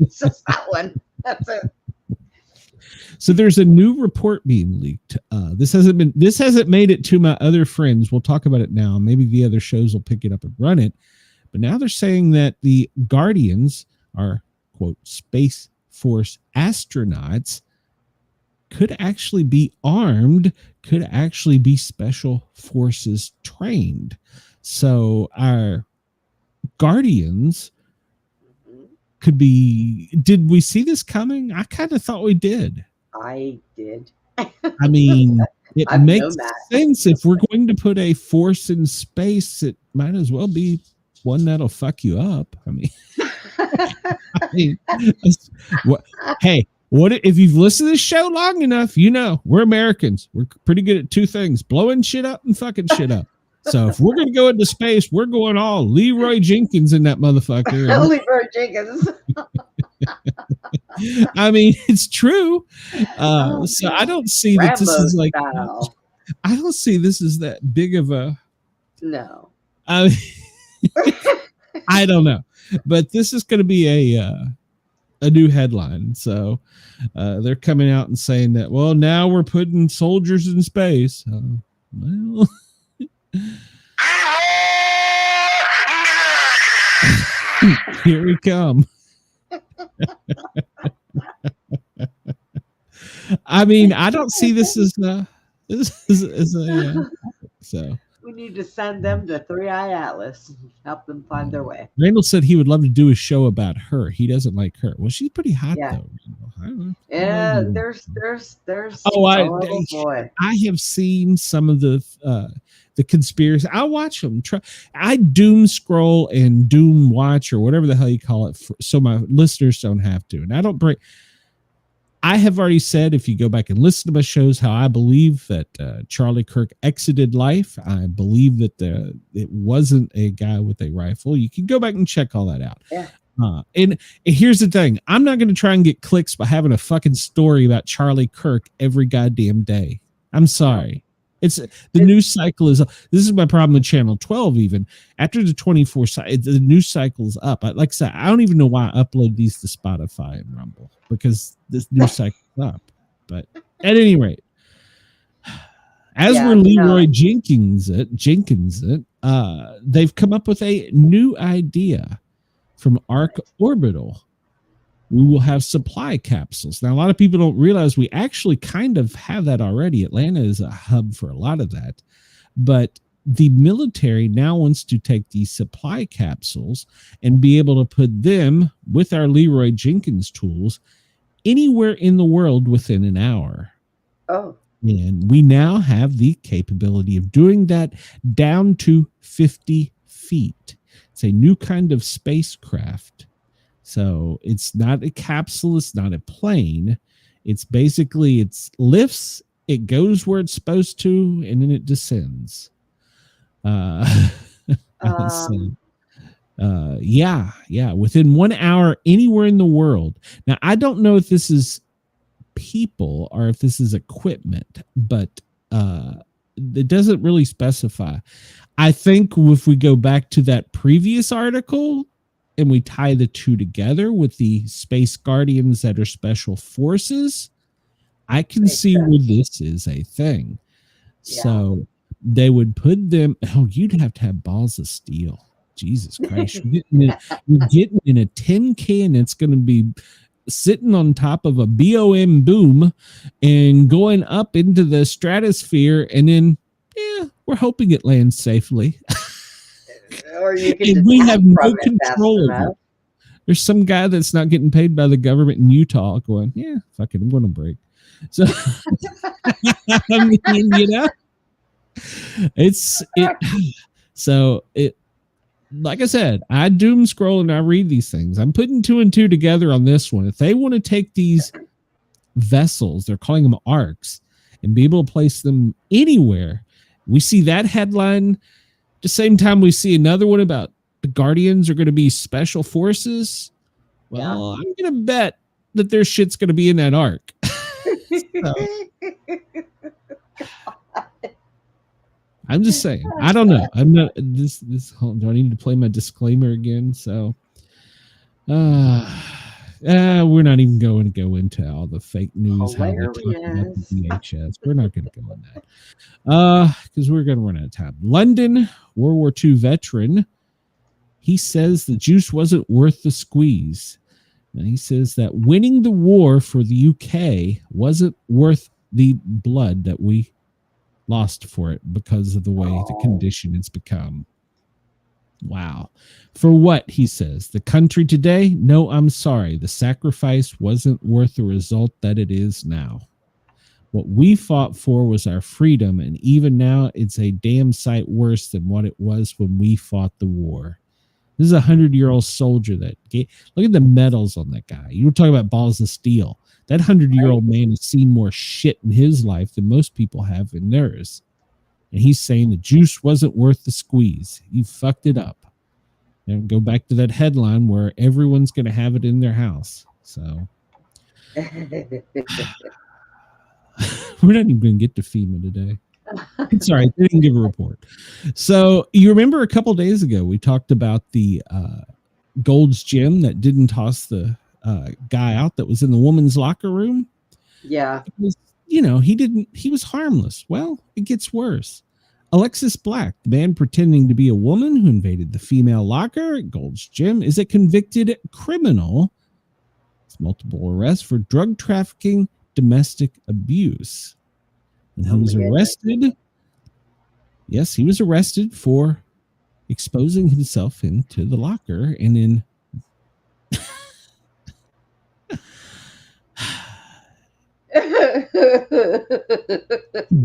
Just that one. That's it. So there's a new report being leaked. This hasn't made it to my other friends. We'll talk about it now. Maybe the other shows will pick it up and run it. But now they're saying that the Guardians are, quote, Space Force astronauts, could actually be armed, could actually be special forces trained. So our Guardians could be, did we see this coming? I kind of thought we did. I did. I mean, it I've makes known that. sense. If we're going to put a force in space, it might as well be one that'll fuck you up. I mean, hey, what if you've listened to this show long enough? We're Americans. We're pretty good at two things: blowing shit up and fucking shit up. So if we're going to go into space, we're going all Leroy Jenkins in that motherfucker. Leroy Jenkins. I mean, it's true. So I don't see that this is like, style. I don't see this as that big of a, No. I don't know, but this is going to be a new headline. So they're coming out and saying that, well, now we're putting soldiers in space. Well, here we come. I mean, I don't see this as so. We need to send them to 3-Eye Atlas and help them find their way. Randall said he would love to do a show about her. He doesn't like her. Well, she's pretty hot though. I don't know. Yeah, there's. Boy. I have seen some of the conspiracy. I watch them. I doom scroll and doom watch or whatever the hell you call it, so my listeners don't have to. And I don't break. I have already said, if you go back and listen to my shows, how I believe that Charlie Kirk exited life. I believe that it wasn't a guy with a rifle. You can go back and check all that out. Yeah. And here's the thing. I'm not going to try and get clicks by having a fucking story about Charlie Kirk every goddamn day. I'm sorry. It's the news cycle is, this is my problem with channel 12. Even after the 24, the news cycle is up. Like I said, I don't even know why I upload these to Spotify and Rumble, because this news cycle is up. But at any rate, as we're Leroy Jenkins it, they've come up with a new idea from Arc Orbital. We will have supply capsules. Now, a lot of people don't realize we actually kind of have that already. Atlanta is a hub for a lot of that. But the military now wants to take these supply capsules and be able to put them with our Leroy Jenkins tools anywhere in the world within an hour. Oh. And we now have the capability of doing that down to 50 feet. It's a new kind of spacecraft. So it's not a capsule. It's not a plane. It's basically, it lifts, it goes where it's supposed to, and then it descends. Yeah. Within 1 hour, anywhere in the world. Now, I don't know if this is people or if this is equipment, but it doesn't really specify. I think if we go back to that previous article and we tie the two together with the Space Guardians that are special forces, I can see where this is a thing. Yeah. So they would put them, you'd have to have balls of steel. Jesus Christ. You're getting in a tin can that's going to be sitting on top of a BOM boom and going up into the stratosphere, and then, we're hoping it lands safely. Or you can we have no control of it. There's some guy that's not getting paid by the government in Utah going, fuck it, I'm going to break. So, I mean, like I said, I doom scroll and I read these things. I'm putting 2 and 2 together on this one. If they want to take these vessels, they're calling them arcs, and be able to place them anywhere, we see that headline. At the same time, we see another one about the Guardians are going to be special forces. Well, I'm going to bet that their shit's going to be in that arc. So, I'm just saying. I don't know. I'm not this. Do I need to play my disclaimer again? So, we're not even going to go into all the fake news. How they talk about the VHS. We're not going to go on that. Because we're going to run out of time. London, World War II veteran. He says the juice wasn't worth the squeeze. And he says that winning the war for the UK wasn't worth the blood that we lost for it because of the way the condition it's become. Wow. For what, he says, the country today? No, I'm sorry. The sacrifice wasn't worth the result that it is now. What we fought for was our freedom, and even now it's a damn sight worse than what it was when we fought the war. This is a 100-year-old soldier that look at the medals on that guy. You were talking about balls of steel. That 100-year-old man has seen more shit in his life than most people have in theirs. And he's saying the juice wasn't worth the squeeze. You fucked it up. And go back to that headline where everyone's going to have it in their house. So we're not even going to get to FEMA today. Sorry, they didn't give a report. So you remember a couple days ago, we talked about the Gold's Gym that didn't toss the guy out that was in the woman's locker room. Yeah. He was harmless. Well, it gets worse. Alexis Black, the man pretending to be a woman who invaded the female locker at Gold's Gym, is a convicted criminal. It's multiple arrests for drug trafficking, domestic abuse. And he was arrested. Yes, he was arrested for exposing himself into the locker and then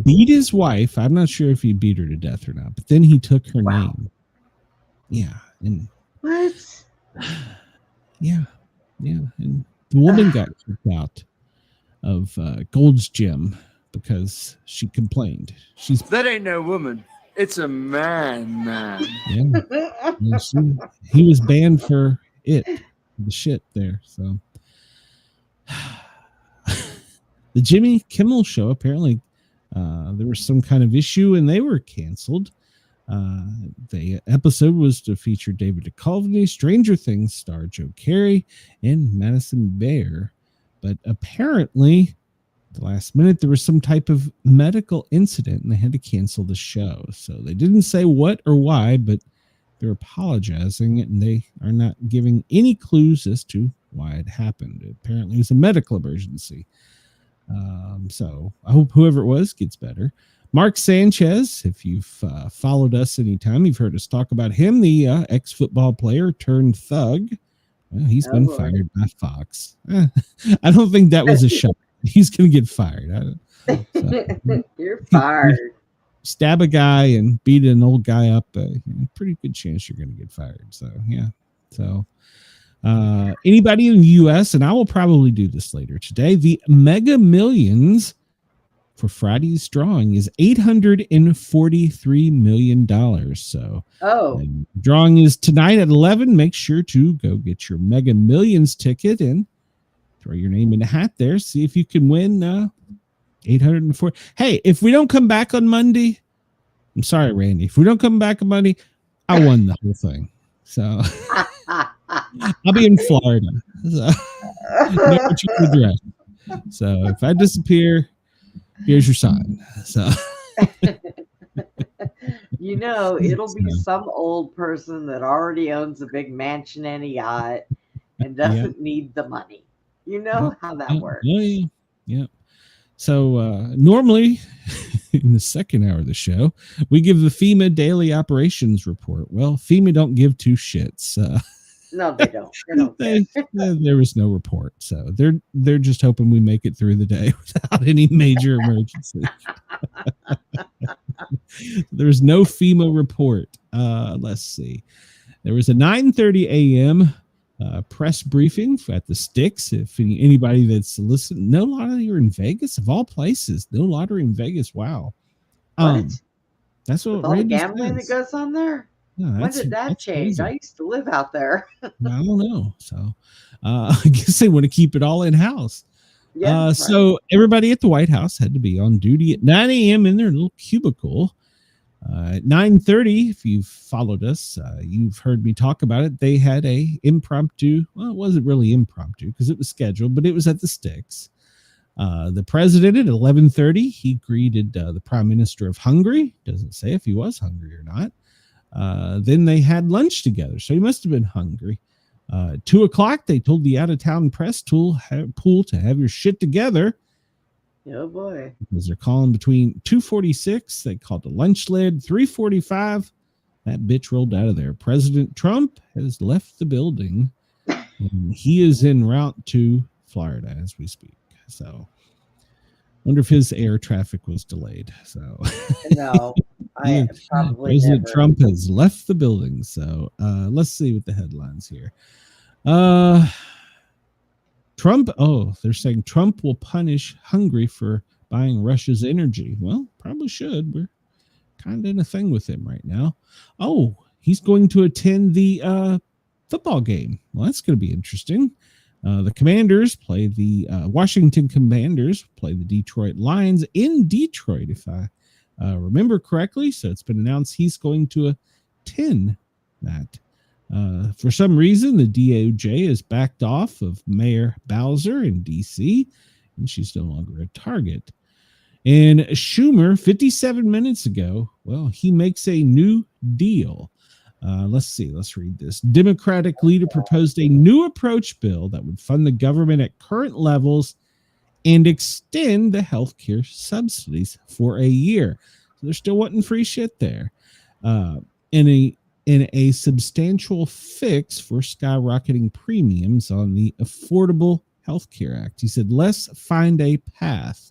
beat his wife. I'm not sure if he beat her to death or not, but then he took her name. Yeah. And what? Yeah. And the woman got kicked out of Gold's Gym because she complained. That ain't no woman. It's a man. Yeah. He was banned for the shit there. So the Jimmy Kimmel Show, apparently there was some kind of issue and they were canceled. The episode was to feature David Duchovny, Stranger Things star Joe Carey, and Madison Bear. But apparently, the last minute, there was some type of medical incident and they had to cancel the show. So they didn't say what or why, but they're apologizing and they are not giving any clues as to why it happened. Apparently, it was a medical emergency. So I hope whoever it was gets better. Mark Sanchez, if you've followed us anytime, you've heard us talk about him, the ex-football player turned thug. Well, he's been fired by Fox. I don't think that was a shock. He's going to get fired. You're fired. Stab a guy and beat an old guy up. Pretty good chance you're going to get fired. So, yeah. So, anybody in the U.S., and I will probably do this later today, the Mega Millions for Friday's drawing is $843 million. So, drawing is tonight at 11. Make sure to go get your Mega Millions ticket and throw your name in the hat there. See if you can win 804. Hey, if we don't come back on Monday, I'm sorry, Randy. If we don't come back on Monday, I won the whole thing. So I'll be in Florida. So know what you can address. So if I disappear, here's your sign. So it'll be some old person that already owns a big mansion and a yacht and doesn't need the money. You know how that works. Yeah. So normally in the second hour of the show, we give the FEMA daily operations report. Well, FEMA don't give two shits. No, they don't. There was no report. So they're just hoping we make it through the day without any major emergency. There's no FEMA report. Let's see. There was a 9:30 a.m. Press briefing at the Sticks. If anybody that's listening, no lottery in Vegas, of all places, no lottery in Vegas. Wow. What? That's what With all the Randy gambling says. that goes on there? Yeah, When did that change? crazy. I used to live out there. I don't know. So I guess they want to keep it all in house. Yeah, right. So everybody at the White House had to be on duty at 9 a.m. in their little cubicle. At 9:30, if you've followed us, you've heard me talk about it. They had a impromptu. Well, it wasn't really impromptu because it was scheduled, but it was at the Sticks. The president at 11:30, he greeted the prime minister of Hungary. Doesn't say if he was hungry or not. Then they had lunch together, so he must have been hungry. 2 o'clock, they told the out-of-town press pool to have your shit together. Oh boy. Because they're calling between 2:46, they called the lunch lid. 3:45, that bitch rolled out of there. President Trump has left the building, and he is en route to Florida as we speak. So, wonder if his air traffic was delayed. So, No, I probably President never. Trump has left the building. So, let's see what the headlines here. Trump, they're saying Trump will punish Hungary for buying Russia's energy. Well, probably should. We're kind of in a thing with him right now. Oh, he's going to attend the football game. Well, that's going to be interesting. The Commanders play the Washington Commanders play the Detroit Lions in Detroit, if I remember correctly. So it's been announced he's going to attend that. For some reason, the DOJ has backed off of Mayor Bowser in D.C., and she's no longer a target. And Schumer, 57 minutes ago, well, he makes a new deal. Let's see. Let's read this. Democratic leader proposed a new approach bill that would fund the government at current levels and extend the healthcare subsidies for a year. So they're still wanting free shit there. In a substantial fix for skyrocketing premiums on the Affordable Health Care Act. He said, let's find a path.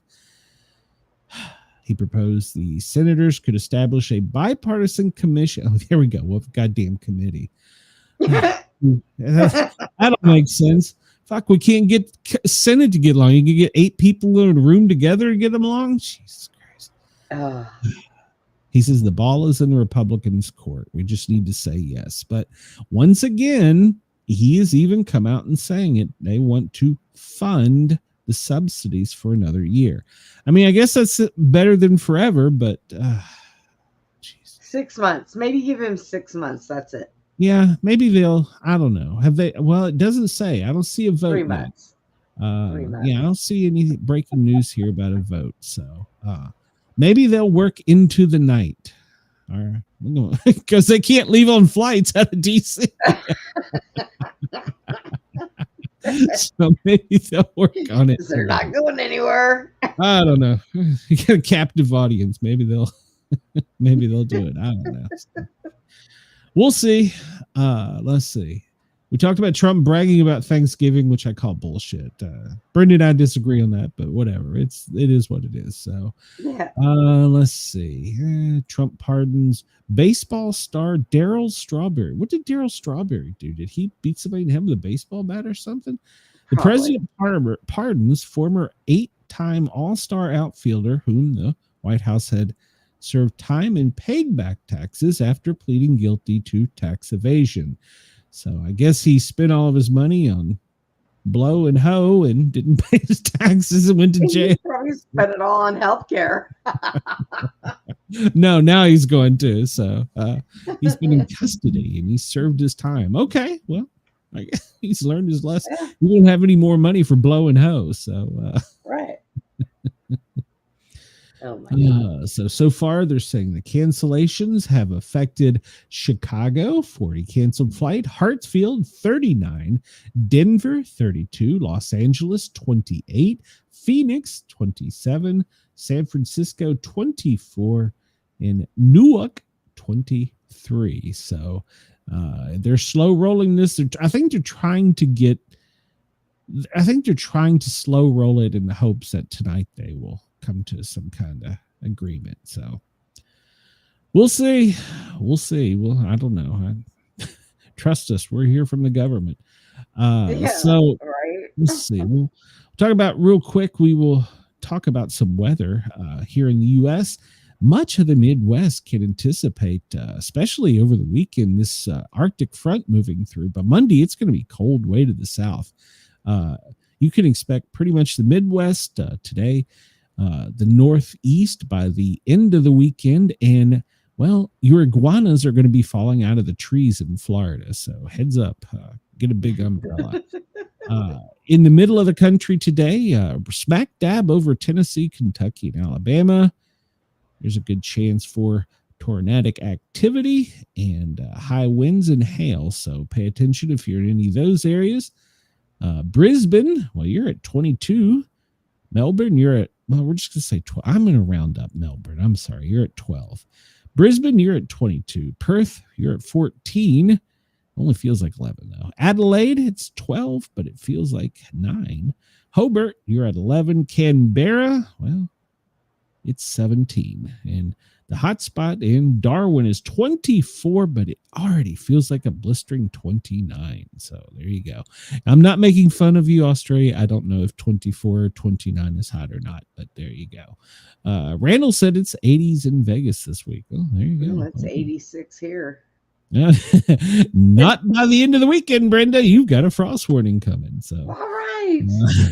He proposed the senators could establish a bipartisan commission. Oh, there we go. What goddamn committee? That don't make sense. Fuck, we can't get Senate to get along. You can get 8 people in a room together to get them along? Jesus Christ. He says the ball is in the Republicans' court. We just need to say yes. But once again, he has even come out and saying it. They want to fund the subsidies for another year. I mean, I guess that's better than forever, but 6 months. Maybe give him 6 months. That's it. Yeah, maybe they'll, I don't know. Have they? Well, it doesn't say. I don't see a vote. 3 months. 3 months. Yeah, I don't see any breaking news here about a vote. So maybe they'll work into the night, or because they can't leave on flights out of DC. So maybe they'll work on it. They're not going anywhere. I don't know. You get a captive audience. Maybe they'll do it. I don't know. We'll see. Let's see. We talked about Trump bragging about Thanksgiving, which I call bullshit. Brendan and I disagree on that, but whatever. It is what it is. So yeah. Let's see. Trump pardons baseball star Darryl Strawberry. What did Darryl Strawberry do? Did he beat somebody in the head with a baseball bat or something? The president pardons former 8-time All-Star outfielder whom the White House had served time and paid back taxes after pleading guilty to tax evasion. So I guess he spent all of his money on blow and hoe and didn't pay his taxes and went to jail. He probably spent it all on healthcare. No, now he's going to. So he's been in custody and he served his time. Okay, well, I guess he's learned his lesson. We don't have any more money for blow and hoe. So right. Oh my God. So far they're saying the cancellations have affected Chicago, 40 canceled flight, Hartsfield 39, Denver 32, Los Angeles 28, Phoenix 27, San Francisco 24, and Newark 23. So they're slow rolling this. I think they're trying to slow roll it in the hopes that tonight they will come to some kind of agreement. So we'll see. Well, I don't know. Trust us, we're here from the government. Yeah, So right. let's see. We'll talk about real quick. We will talk about some weather here in the U.S. Much of the Midwest can anticipate, especially over the weekend, this Arctic front moving through. But Monday, it's going to be cold way to the south. You can expect pretty much the Midwest today, the Northeast by the end of the weekend. And, well, your iguanas are going to be falling out of the trees in Florida. So heads up, get a big umbrella. In the middle of the country today, smack dab over Tennessee, Kentucky, and Alabama. There's a good chance for tornadic activity and high winds and hail. So pay attention if you're in any of those areas. Brisbane, well, you're at 22. Melbourne, you're at, well, we're just going to say 12. I'm going to round up Melbourne. I'm sorry. You're at 12. Brisbane, you're at 22. Perth, you're at 14. Only feels like 11, though. Adelaide, it's 12, but it feels like 9. Hobart, you're at 11. Canberra, well, it's 17. And the hot spot in Darwin is 24, but it already feels like a blistering 29. So there you go. I'm not making fun of you, Australia. I don't know if 24 or 29 is hot or not, but there you go. Randall said it's 80s in Vegas this week. Oh, there you go. That's 86 here. Not by the end of the weekend, Brenda. You've got a frost warning coming. So All right.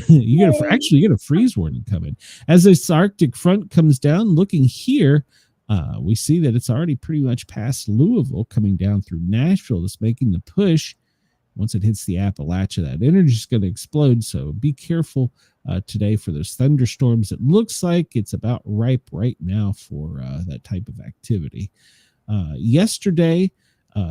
you get a freeze warning coming as this Arctic front comes down. Looking here, we see that it's already pretty much past Louisville, coming down through Nashville. That's making the push. Once it hits the Appalachia, that energy is going to explode. So be careful today for those thunderstorms. It looks like it's about ripe right now for that type of activity. Yesterday,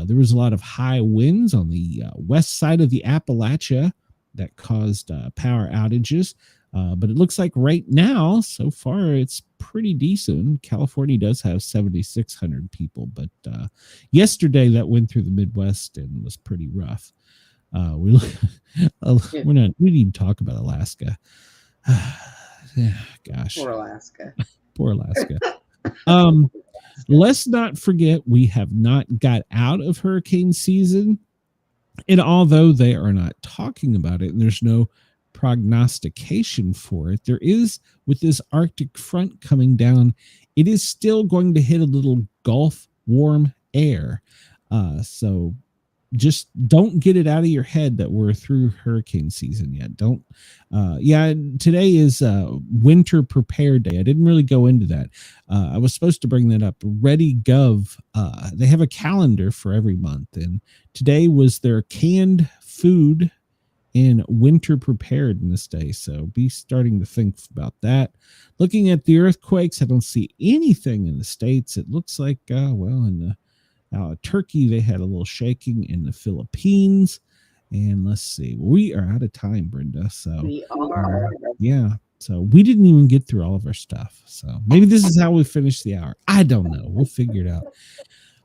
there was a lot of high winds on the west side of the Appalachia that caused power outages. But it looks like right now, so far, it's pretty decent. California does have 7,600 people, but yesterday that went through the Midwest and was pretty rough. We didn't even talk about Alaska. Gosh, Poor Alaska. Poor Alaska. Let's not forget we have not got out of hurricane season, and although they are not talking about it, and there's no prognostication for it, there is, with this Arctic front coming down, it is still going to hit a little Gulf warm air. So just don't get it out of your head that we're through hurricane season yet. Don't. Today is winter prepare day. I didn't really go into that. I was supposed to bring that up. ReadyGov, they have a calendar for every month, and today was their canned food in winter preparedness day. So be starting to think about that. Looking at the earthquakes, I don't see anything in the States. It looks like, in Turkey, they had a little shaking. In the Philippines. And let's see, we are out of time, Brenda. So We are. so we didn't even get through all of our stuff. So maybe this is how we finish the hour. I don't know. We'll figure it out.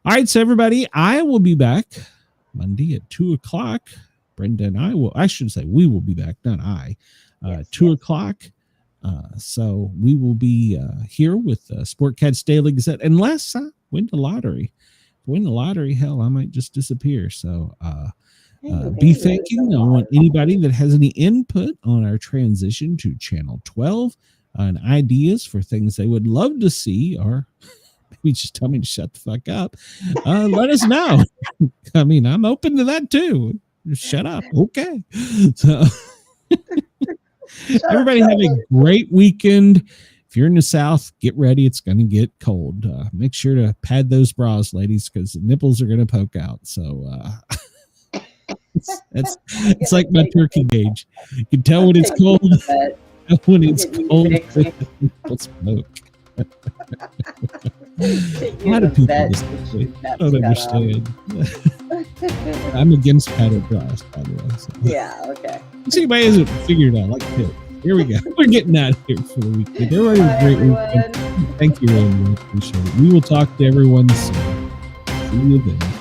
All right. So everybody, I will be back Monday at 2:00. Brenda and we will be back, not I, 2:00. So we will be here with Sportcat'S Daily Gazette, unless I win the lottery. Win the lottery, hell, I might just disappear. So be thinking. I want anybody that has any input on our transition to Channel 12 and ideas for things they would love to see, or maybe just tell me to shut the fuck up. Let us know. I mean, I'm open to that too. Shut up. Okay. So everybody have a great weekend. If you're in the South, get ready. It's going to get cold. Make sure to pad those bras, ladies, because the nipples are going to poke out. So it's like my turkey gauge. You can tell when it's cold. When it's cold, nipples poke. How do people listen? I don't understand. I'm against padded bras, by the way. So. Yeah, okay. If anybody hasn't figured it out, like Pitt. Here we go. We're getting out of here for the weekend. Everybody have a great weekend. Thank you, everyone. Appreciate it. We will talk to everyone soon. See you then.